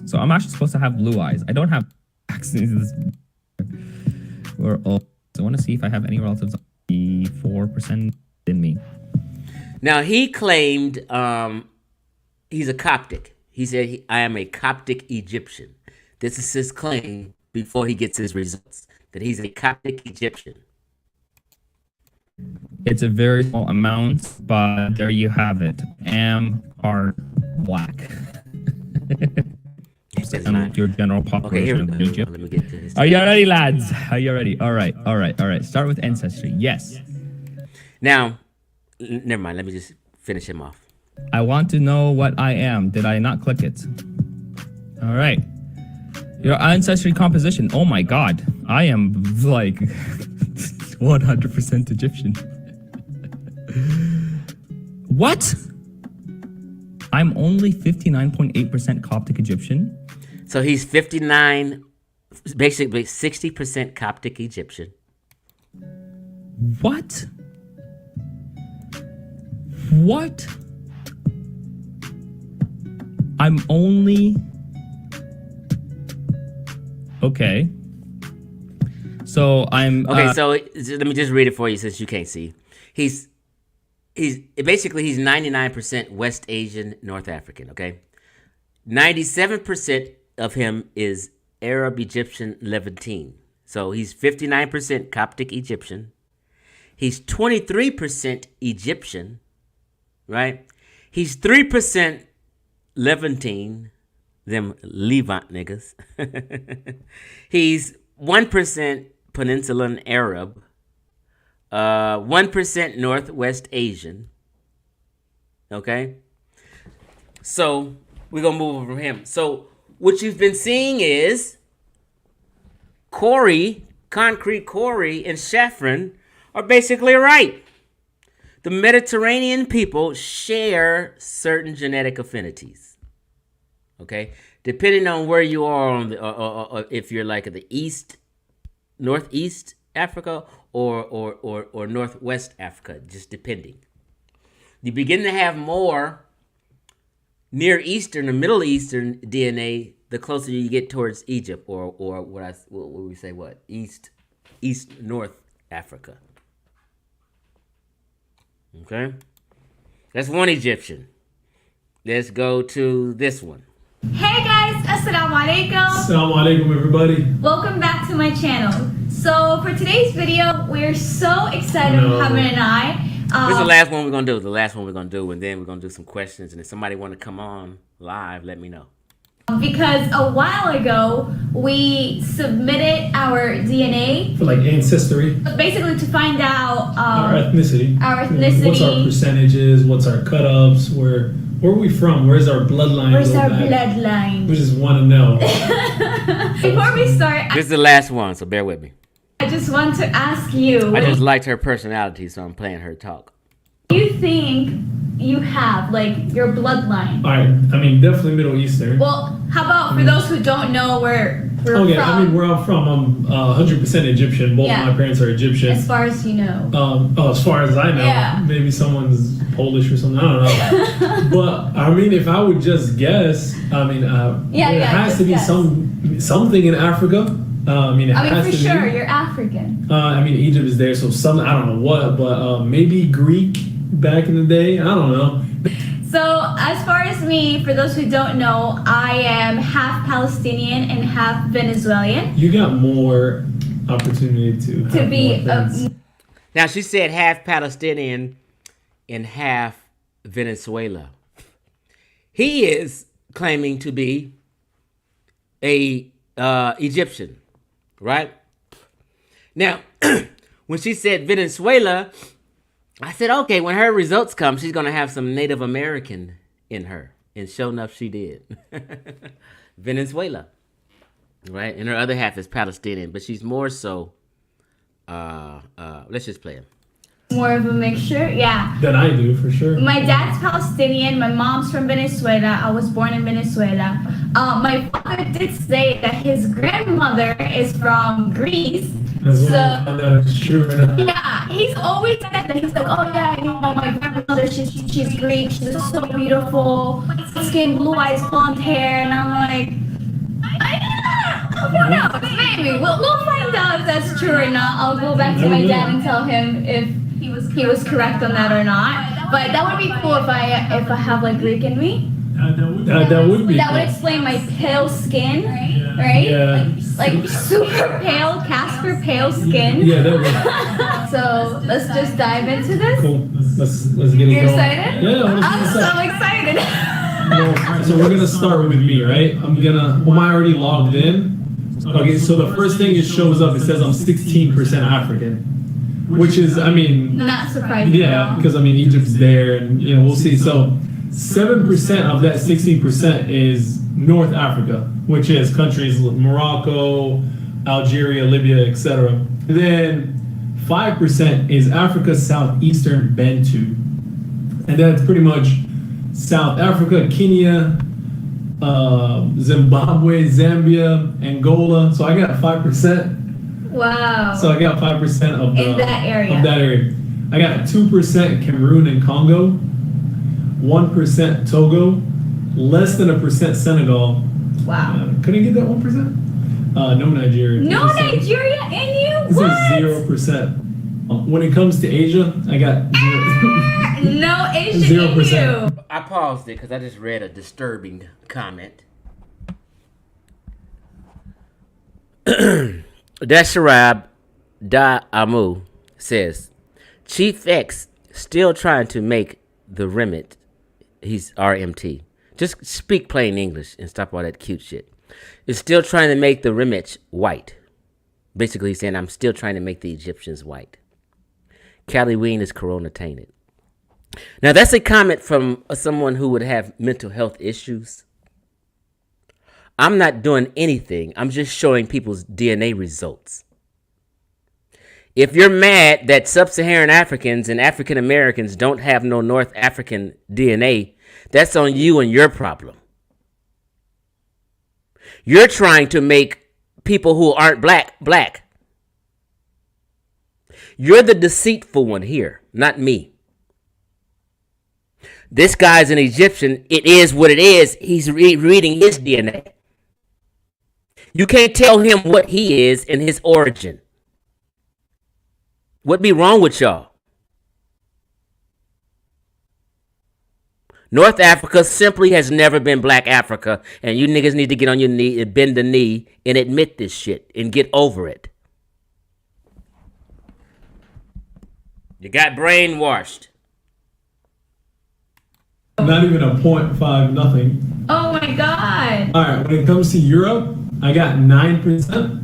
So I'm actually supposed to have blue eyes. I don't have accents. We're all. So I want to see if I have any relatives 4% than me. Now he claimed he's a Coptic. He said, I am a Coptic Egyptian. This is his claim before he gets his results, that he's a Coptic Egyptian. It's a very small amount, but there you have it. Am part black. Your general population of Egypt. Let me get to this. Are you ready, lads? Are you ready? All right. Start with ancestry. Yes. Now, never mind. Let me just finish him off. I want to know what I am. Did I not click it? All right. Your ancestry composition. Oh my God. I am like 100% Egyptian. What? I'm only 59.8% Coptic Egyptian. So he's 59, basically 60% Coptic Egyptian. What? What? I'm only... Okay. So I'm... Okay, so let me just read it for you since you can't see. He's 99% West Asian, North African, okay? 97% of him is Arab, Egyptian, Levantine. So he's 59% Coptic Egyptian. He's 23% Egyptian, right? He's 3% Levantine, them Levant niggas. He's 1% Peninsulan Arab, 1% Northwest Asian. Okay? So we're going to move over from him. So what you've been seeing is Concrete Corey, and Shafran are basically right. The Mediterranean people share certain genetic affinities. Okay? Depending on where you are on the, or if you're like at the east, northeast Africa or northwest Africa, just depending. You begin to have more Near Eastern or Middle Eastern DNA the closer you get towards Egypt or what we say East North Africa. Okay? That's one Egyptian. Let's go to this one. Hey guys, assalamu alaikum. Assalamu alaikum everybody. Welcome back to my channel. So for today's video, we're so excited, Muhammad and I. This is the last one we're going to do. And then we're going to do some questions. And if somebody want to come on live, let me know. Because a while ago, we submitted our DNA. For like ancestry. Basically to find out our ethnicity. What's our percentages? What's our cutoffs? Where are we from? Where's our bloodline? Bloodline? We just want to know. Before we start, this is the last one, so bear with me. I just want to ask you. I just liked her personality, so I'm playing her talk. Do you think you have, like, your bloodline? All right. I mean, definitely Middle Eastern. Well, how about for those who don't know where we're from? Okay, I mean, where I'm from, I'm 100% Egyptian. Both of my parents are Egyptian. As far as you know. As far as I know. Yeah. Maybe someone's Polish or something. I don't know. But, I mean, if I would just guess, I mean, there has to be something in Africa. I mean, for sure, you're African. I mean, Egypt is there, so I don't know what, but maybe Greek back in the day. I don't know. So, as far as me, for those who don't know, I am half Palestinian and half Venezuelan. You got more opportunity to have be more things. Now she said half Palestinian and half Venezuela. He is claiming to be a Egyptian, right? Now, when she said Venezuela, I said, okay, when her results come, she's going to have some Native American in her. And sure enough, she did. Venezuela, right? And her other half is Palestinian, but she's more so, let's just play it. More of a mixture, yeah. Than I do, for sure. My dad's Palestinian, my mom's from Venezuela. I was born in Venezuela. My father did say that his grandmother is from Greece. That's true. Yeah, he's always said that. He's like, oh yeah, you know, my grandmother, she's Greek, she's so beautiful, skin, blue eyes, blonde hair, and I'm like, who knows? Maybe we'll find out if that's true or not. I'll go back to my dad and tell him if he was correct on that or not. But that would be cool if I have like Greek in me. That would be. That would explain my pale skin, right? Yeah. Like super pale, Casper pale skin. Yeah, that would. So let's just dive into this. Cool. Let's get it You're going. excited? Yeah, I'm so excited. Well, so we're gonna start with me, right? Am I already logged in? Okay, so the first thing it shows up, it says I'm 16% African, which is, I mean, Not surprising. yeah, because I mean Egypt's there, and you know we'll see. So 7% of that 16% is North Africa, which is countries like Morocco, Algeria, Libya, etc. Then 5% is Africa Southeastern Bantu, and that's pretty much South Africa, Kenya, Zimbabwe, Zambia, Angola. So I got 5%. Wow. So I got 5% of In that area. Of that area. I got 2% Cameroon and Congo, 1% Togo, less than 1% Senegal. Wow. Couldn't get that 1%? No Nigeria. No Nigeria in you? This What? is 0%. When it comes to Asia, I got 0. No Asian in 0%. you. I paused it because I just read a disturbing comment. Dasharab Da Amu says, Chief X still trying to make the remit. He's RMT. Just speak plain English and stop all that cute shit. Is still trying to make the remit white. Basically he's saying, I'm still trying to make the Egyptians white. Cali Ween is corona tainted. Now that's a comment from someone who would have mental health issues. I'm not doing anything. I'm just showing people's DNA results. If you're mad that sub-Saharan Africans and African Americans don't have no North African DNA, that's on you and your problem. You're trying to make people who aren't black, black. You're the deceitful one here, not me. This guy's an Egyptian. It is what it is. He's reading his DNA. You can't tell him what he is and his origin. What be wrong with y'all? North Africa simply has never been black Africa, and you niggas need to get on your knee and bend the knee and admit this shit and get over it. You got brainwashed. Not even a 0.5 nothing. Oh my god. Alright, when it comes to Europe, I got 9%.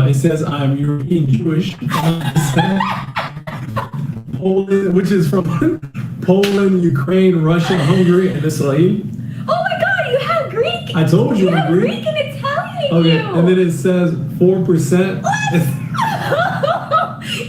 It says I'm European Jewish. 9%. Poland, which is from Poland, Ukraine, Russia, Hungary, and Israel. Oh my god, you have Greek. I told you You have Greek. Greek and Italian in Okay, you. and then it says 4%.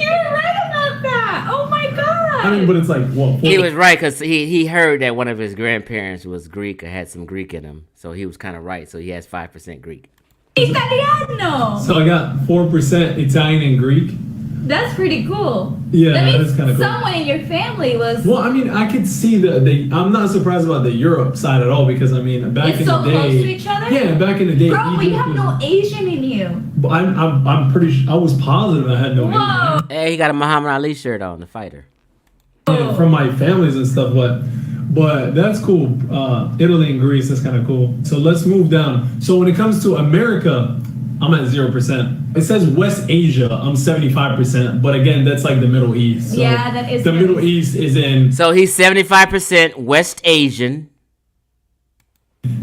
You're right about that. Oh my god. I mean, but it's like, what? He was right because he heard that one of his grandparents was Greek or had some Greek in him. So he was kind of right. So he has 5% Greek. Italiano. So I got 4% Italian and Greek. That's pretty cool. Yeah, that that means is kind of cool. someone in your family was. Well, I mean, I could see the. I'm not surprised about the Europe side at all because I mean, back It's in so the day. close to each other? Yeah, back in the day. Bro, you Egypt have no Asian in you. But I'm pretty sure I was positive I had no. Whoa. Hey, he got a Muhammad Ali shirt on, the fighter. Yeah, from my families and stuff, but But that's cool. Italy and Greece, that's kind of cool. So let's move down. So when it comes to America, I'm at 0%. It says West Asia, I'm 75%. But again, that's like the Middle East. So Yeah, that is the Middle East is in So he's 75% West Asian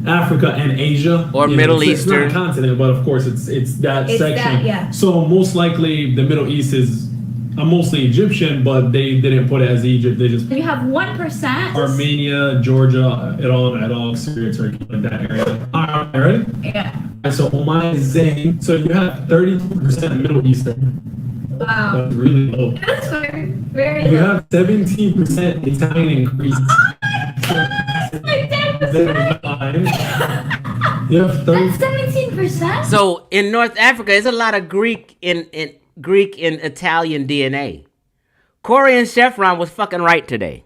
Africa and Asia, or you know, Middle it's not a Eastern. continent, but of course it's that It's section. that, yeah. So most likely the Middle East is mostly Egyptian, but they didn't put it as Egypt. They just You have 1%. Armenia, Georgia, Iran, Syria, Turkey, like that area. All right, ready? Yeah. And so Oman is Zayn. So you have 32% Middle Eastern. Wow. That's really low. That's very, very You low. have 17% Italian and Greece. Like 10%. You have 30. That's 17%? So in North Africa, there's a lot of Greek and Italian DNA. Corey and Chevron was fucking right today.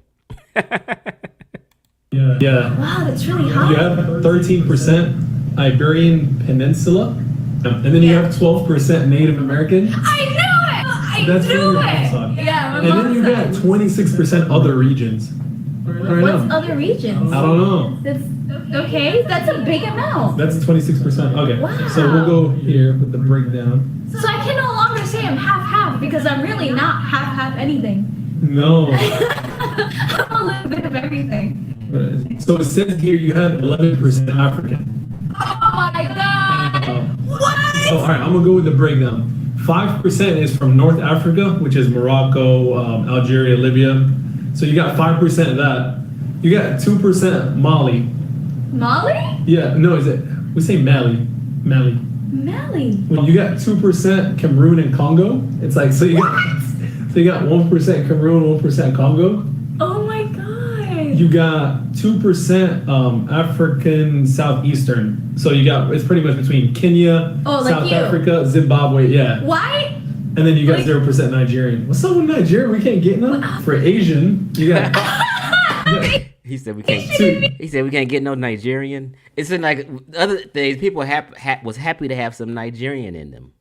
Yeah. Wow, that's really high. You have 13% Iberian Peninsula, and then you have 12% Native American. I knew it! I That's knew from your it! mom's side. Yeah, my And then mom's you side. got 26% other regions. Right What's now. other regions? I don't know. That's okay. That's a big amount. That's 26%. Okay. Wow. So we'll go here with the breakdown. So I can no longer say I'm half because I'm really not half anything. No. I'm a little bit of everything. So it says here you have 11% African. Oh my god! What? So all right, I'm gonna go with the breakdown. 5% is from North Africa, which is Morocco, Algeria, Libya. So you got 5% of that. You got 2% Mali. Mali? Yeah, no, is it? We say Mali. Mali. Mali. When you got 2% Cameroon and Congo, it's like so you got 1% Cameroon, 1% Congo. Oh my god. You got 2% African Southeastern. So you got it's pretty much between Kenya, Oh, like South you. Africa, Zimbabwe, yeah. Why? And then you got Like- 0% Nigerian. What's up with Nigeria? We can't get none. For Asian, you got He said we can't. He said we can't get no Nigerian. It's in like other things. People was happy to have some Nigerian in them.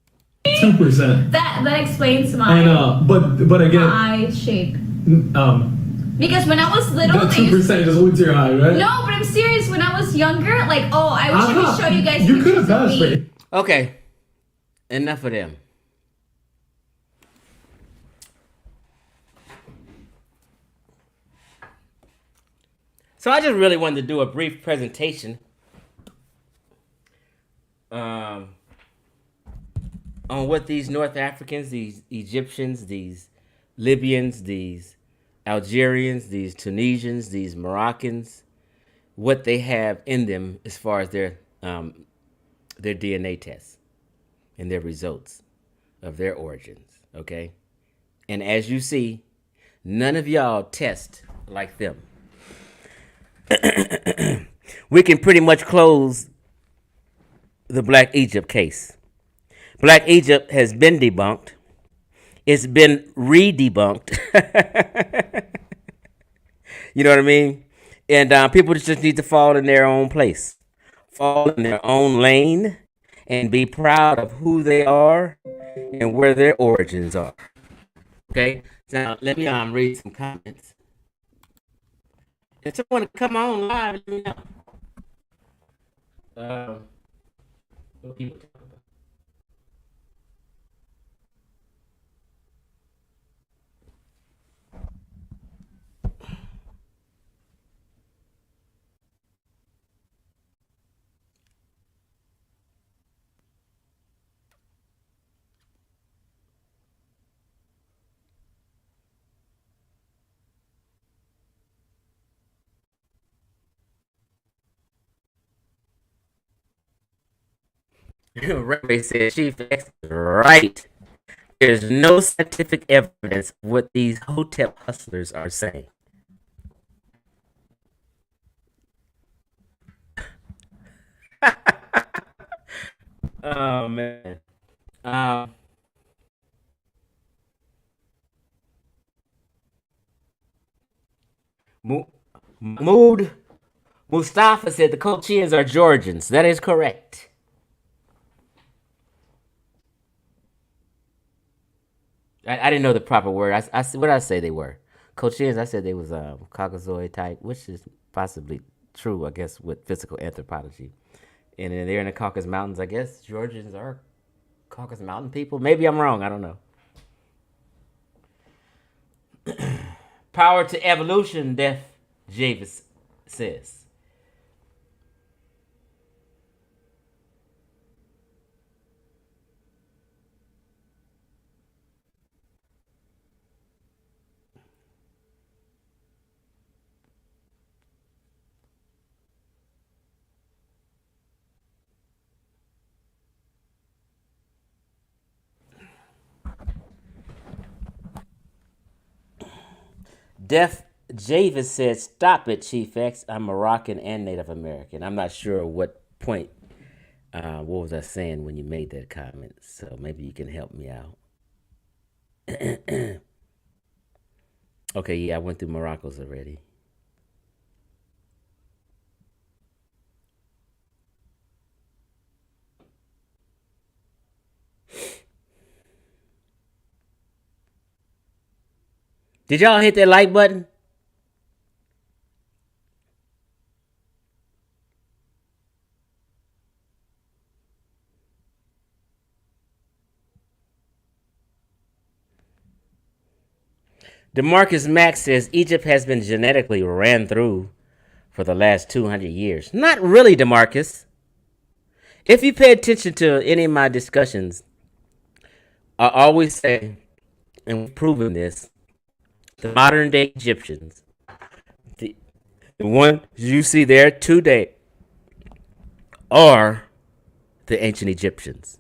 2%. That explains my And but again, eye shape. Because when I was little, that they used 2% just went to your eye, right? No, but I'm serious. When I was younger, like, oh, I wish I could show you guys You could have pictures of passed me. it. Okay, enough of them. So I just really wanted to do a brief presentation on what these North Africans, these Egyptians, these Libyans, these Algerians, these Tunisians, these Moroccans, what they have in them as far as their DNA tests and their results of their origins, okay? And as you see, none of y'all test like them. We can pretty much close the Black Egypt case. Black Egypt has been debunked. It's been re-debunked. You know what I mean? And people just need to fall in their own place, fall in their own lane, and be proud of who they are and where their origins are. Okay? Now, let me read some comments. If someone want to come on live, let me know. What people talk about. Ray said, Chief X is right. There's no scientific evidence of what these hotep hustlers are saying. Oh, man. Mood Mustafa said the Colchians are Georgians. That is correct. I didn't know the proper word. What did I say they were? Coach Jens, I said they was Caucasoid type, which is possibly true, I guess, with physical anthropology. And then they're in the Caucasus Mountains. I guess Georgians are Caucasus Mountain people. Maybe I'm wrong. I don't know. Power to evolution, Def Javis says. Def Javis said, "Stop it, Chief X. I'm Moroccan and Native American." I'm not sure what point, what was I saying when you made that comment? So maybe you can help me out. Okay, yeah, I went through Morocco's already. Did y'all hit that like button? DeMarcus Mack says Egypt has been genetically ran through for the last 200 years. Not really, DeMarcus. If you pay attention to any of my discussions, I always say, and we've proven this, the modern day Egyptians, the one you see there today, are the ancient Egyptians.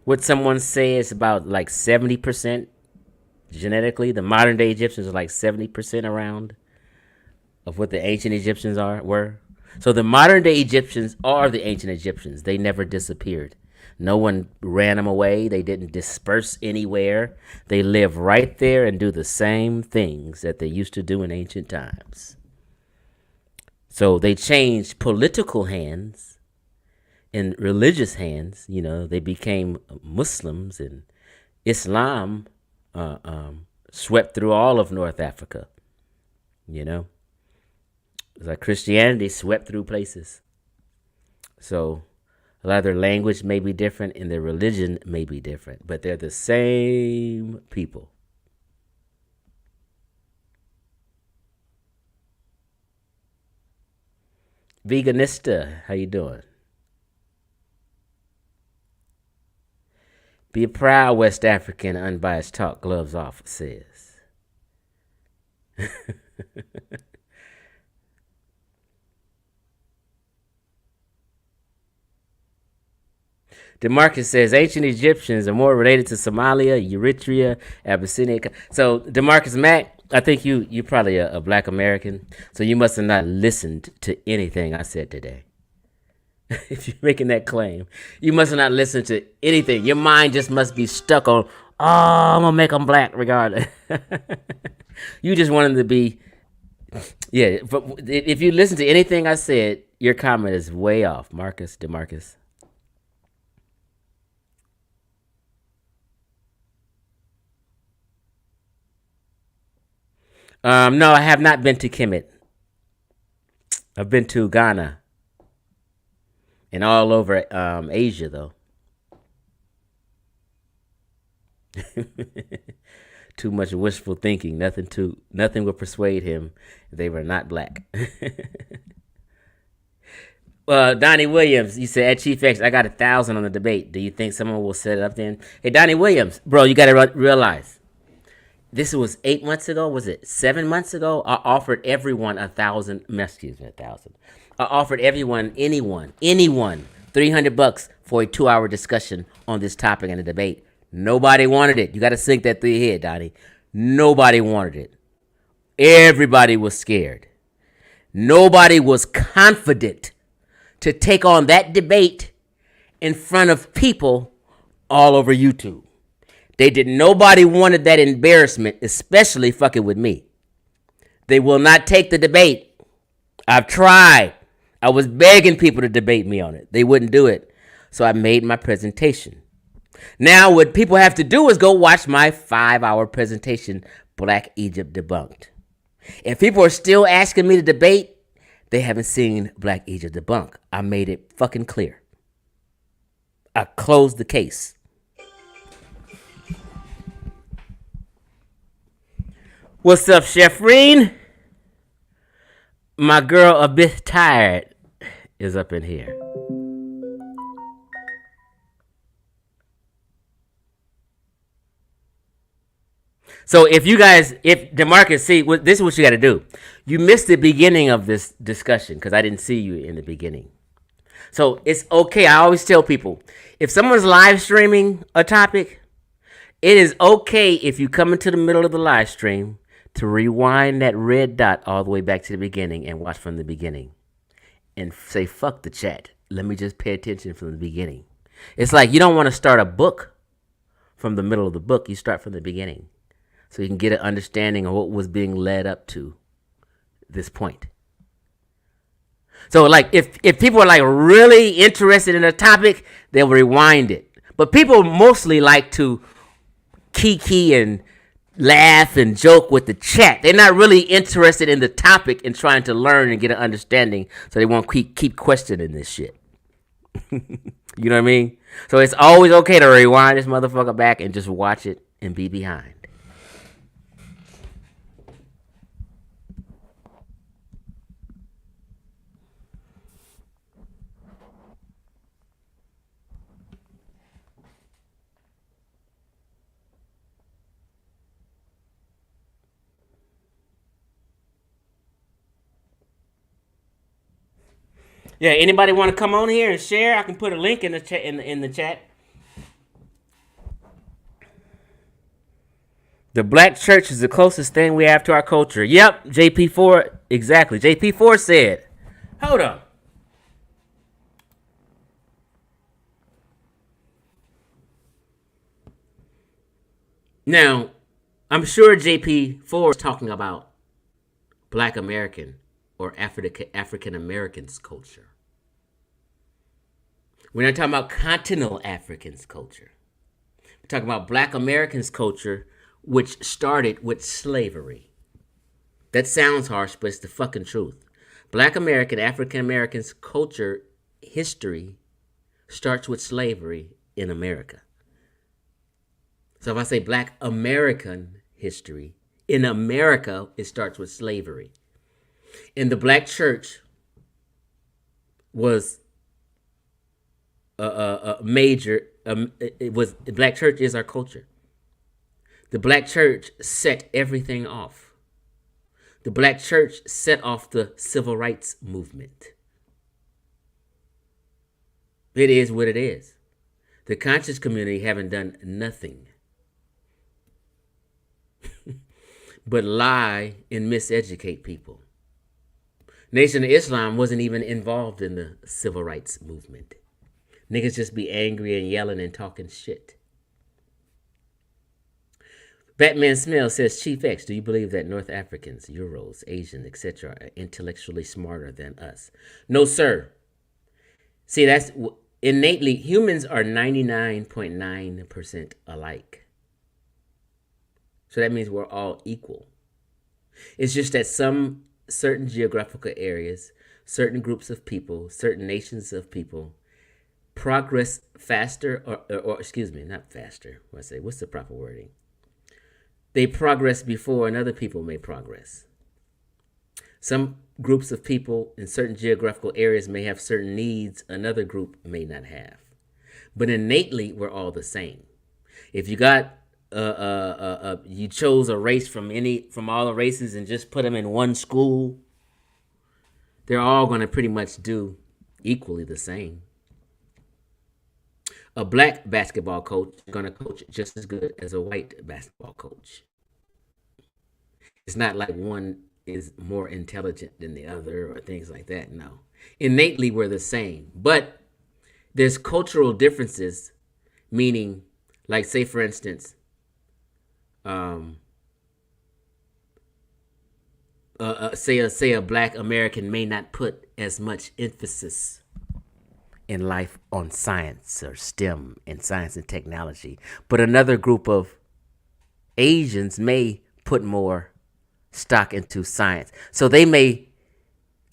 What someone says about like 70% genetically, the modern day Egyptians are like 70% around of what the ancient Egyptians were. So the modern day Egyptians are the ancient Egyptians. They never disappeared. No one ran them away. They didn't disperse anywhere. They live right there and do the same things that they used to do in ancient times. So they changed political hands and religious hands. You know, they became Muslims, and Islam swept through all of North Africa. You know, it's like Christianity swept through places. So a lot of their language may be different and their religion may be different, but they're the same people. Veganista, how you doing? Be a proud West African, unbiased talk, gloves off, says. DeMarcus says ancient Egyptians are more related to Somalia, Eritrea, Abyssinia. So DeMarcus Mack, I think you're probably a black American, so you must have not listened to anything I said today. If you're making that claim, you must have not listened to anything. Your mind just must be stuck on, oh, I'm gonna make them black regardless. You just want them to be, yeah. But if you listen to anything I said, your comment is way off, Marcus DeMarcus. No, I have not been to Kemet. I've been to Ghana and all over Asia, though. Too much wishful thinking. Nothing will persuade him. They were not black. Donnie Williams, you said at Chief X, I got 1,000 on the debate. Do you think someone will set it up then? Hey, Donnie Williams, bro, you got to realize. This was 8 months ago. Was it 7 months ago? I offered everyone 1,000. Excuse me, 1,000. I offered anyone, $300 for a 2-hour discussion on this topic in a debate. Nobody wanted it. You got to sink that through your head, Donnie. Nobody wanted it. Everybody was scared. Nobody was confident to take on that debate in front of people all over YouTube. Nobody wanted that embarrassment, especially fucking with me. They will not take the debate. I've tried. I was begging people to debate me on it. They wouldn't do it. So I made my presentation. Now what people have to do is go watch my 5-hour presentation Black Egypt Debunked. If people are still asking me to debate, they haven't seen Black Egypt Debunked. I made it fucking clear. I closed the case. What's up, Chef Reen? My girl a bit tired is up in here. So if DeMarcus, see, this is what you got to do. You missed the beginning of this discussion because I didn't see you in the beginning. So it's okay. I always tell people, if someone's live streaming a topic, it is okay if you come into the middle of the live stream to rewind that red dot all the way back to the beginning and watch from the beginning and say, fuck the chat. Let me just pay attention from the beginning. It's like you don't want to start a book from the middle of the book. You start from the beginning so you can get an understanding of what was being led up to this point. So like if people are like really interested in a topic, they'll rewind it. But people mostly like to kiki and laugh and joke with the chat. They're not really interested in the topic and trying to learn and get an understanding, so they won't keep questioning this shit. You know what I mean? So it's always okay to rewind this motherfucker back and just watch it and be behind. Yeah, anybody want to come on here and share? I can put a link in the chat. In the chat. The black church is the closest thing we have to our culture. Yep, JP4, exactly. JP4 said. Hold on. Now, I'm sure JP4 is talking about Black American or African Americans culture. We're not talking about continental Africans culture. We're talking about Black Americans culture, which started with slavery. That sounds harsh, but it's the fucking truth. Black American, African Americans culture history starts with slavery in America. So if I say Black American history, in America, it starts with slavery. And the black church was a major, the black church is our culture. The black church set everything off. The black church set off the civil rights movement. It is what it is. The conscious community haven't done nothing but lie and miseducate people. Nation of Islam wasn't even involved in the civil rights movement. Niggas just be angry and yelling and talking shit. Batman Smell says, Chief X, do you believe that North Africans, Euros, Asians, etc. are intellectually smarter than us? No, sir. See, that's innately, humans are 99.9% alike. So that means we're all equal. It's just that some certain geographical areas, certain groups of people, certain nations of people progress faster, or excuse me, not faster. What's the proper wording? They progress before and other people may progress. Some groups of people in certain geographical areas may have certain needs another group may not have. But innately, we're all the same. If you got you chose a race from all the races and just put them in one school, they're all going to pretty much do equally the same. A black basketball coach is going to coach just as good as a white basketball coach. It's not like one is more intelligent than the other or things like that. No. Innately, we're the same. But there's cultural differences, meaning, like, say, for instance, say a black American may not put as much emphasis in life on science or STEM and science and technology, but another group of Asians may put more stock into science. So they may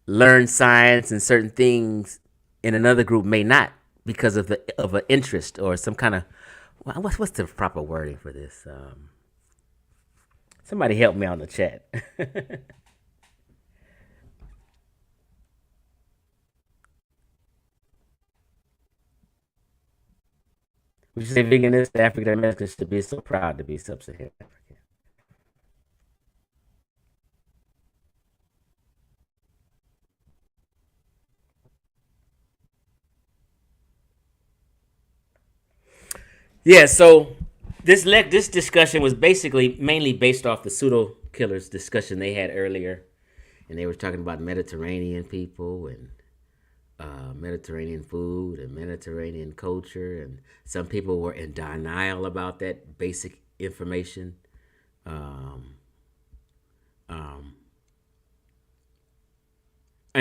learn science and certain things, and another group may not because of an interest or some kind of what's the proper wording for this? Somebody help me on the chat. Would you say veganist African Americans should be so proud to be sub-Saharan African? Yeah, so this discussion was basically mainly based off the pseudo killers discussion they had earlier, and they were talking about Mediterranean people and Mediterranean food and Mediterranean culture, and some people were in denial about that basic information. And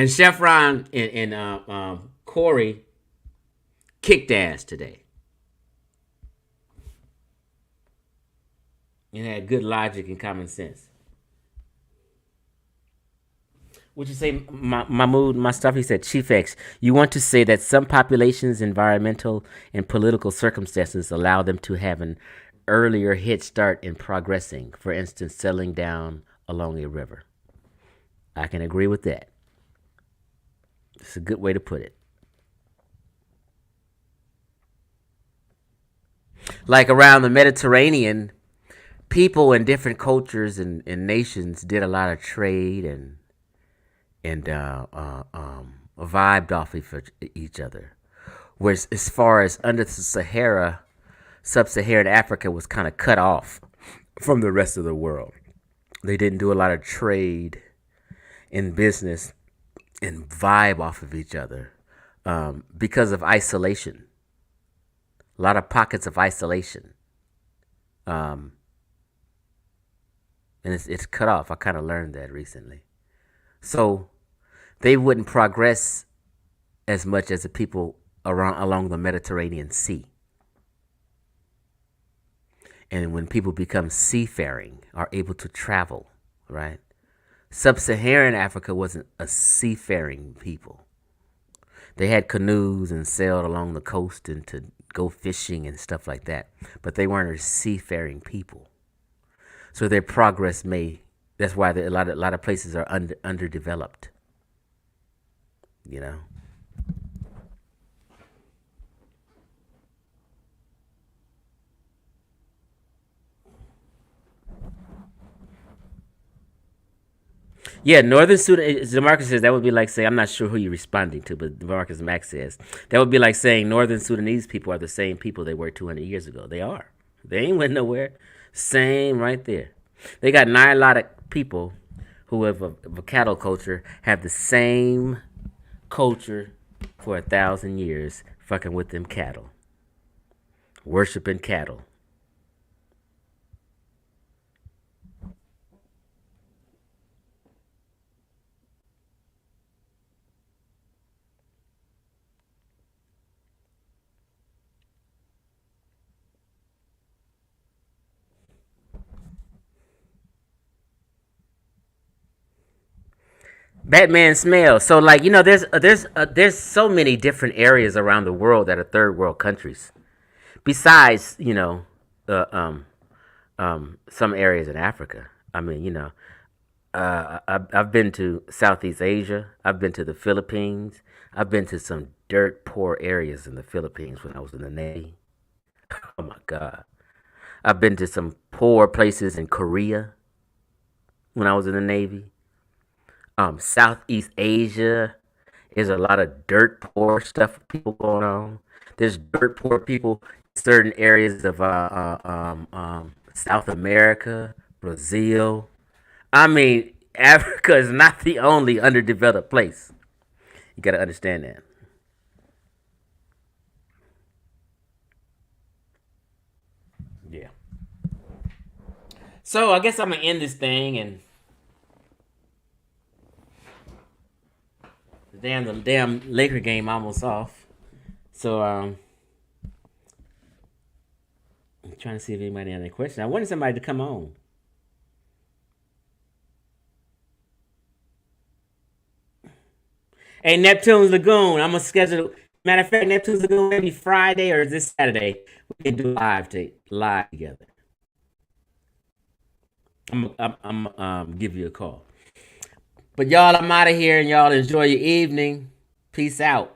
Chef Ron and Corey kicked ass today. And had good logic and common sense. Would you say, Mahmoud Mustafa, he said, Chief X, you want to say that some populations' environmental and political circumstances allow them to have an earlier head start in progressing, for instance, settling down along a river. I can agree with that. It's a good way to put it. Like around the Mediterranean, people in different cultures and nations did a lot of trade and vibed off of each other. Whereas as far as under the Sahara, sub-Saharan Africa was kind of cut off from the rest of the world. They didn't do a lot of trade in business and vibe off of each other because of isolation. A lot of pockets of isolation. And it's cut off. I kind of learned that recently. So they wouldn't progress as much as the people along the Mediterranean Sea. And when people become seafaring, are able to travel, right? Sub-Saharan Africa wasn't a seafaring people. They had canoes and sailed along the coast and to go fishing and stuff like that. But they weren't a seafaring people. So their progress that's why a lot of places are underdeveloped. You know? Yeah, Northern Sudan, Demarcus says that would be like saying, I'm not sure who you're responding to, but Demarcus Max says, that would be like saying Northern Sudanese people are the same people they were 200 years ago. They are. They ain't went nowhere. Same right there. They got Nilotic people who have a cattle culture, have the same culture for 1,000 years, fucking with them cattle. Worshipping cattle. Batman smell. So like, you know, there's so many different areas around the world that are third world countries. Besides, you know, some areas in Africa. I mean, you know, I've been to Southeast Asia. I've been to the Philippines. I've been to some dirt poor areas in the Philippines when I was in the Navy. Oh my God. I've been to some poor places in Korea when I was in the Navy. Southeast Asia is a lot of dirt poor stuff with people going on. There's dirt poor people in certain areas of South America, Brazil. I mean, Africa is not the only underdeveloped place. You got to understand that. Yeah. So I guess I'm gonna end this thing and the damn Laker game almost off. So I'm trying to see if anybody had any questions. I wanted somebody to come on. Hey, Neptune's Lagoon. I'm gonna schedule. Matter of fact, Neptune's Lagoon maybe Friday or this Saturday. We can do live together. I'm give you a call. But y'all, I'm out of here, and y'all enjoy your evening. Peace out.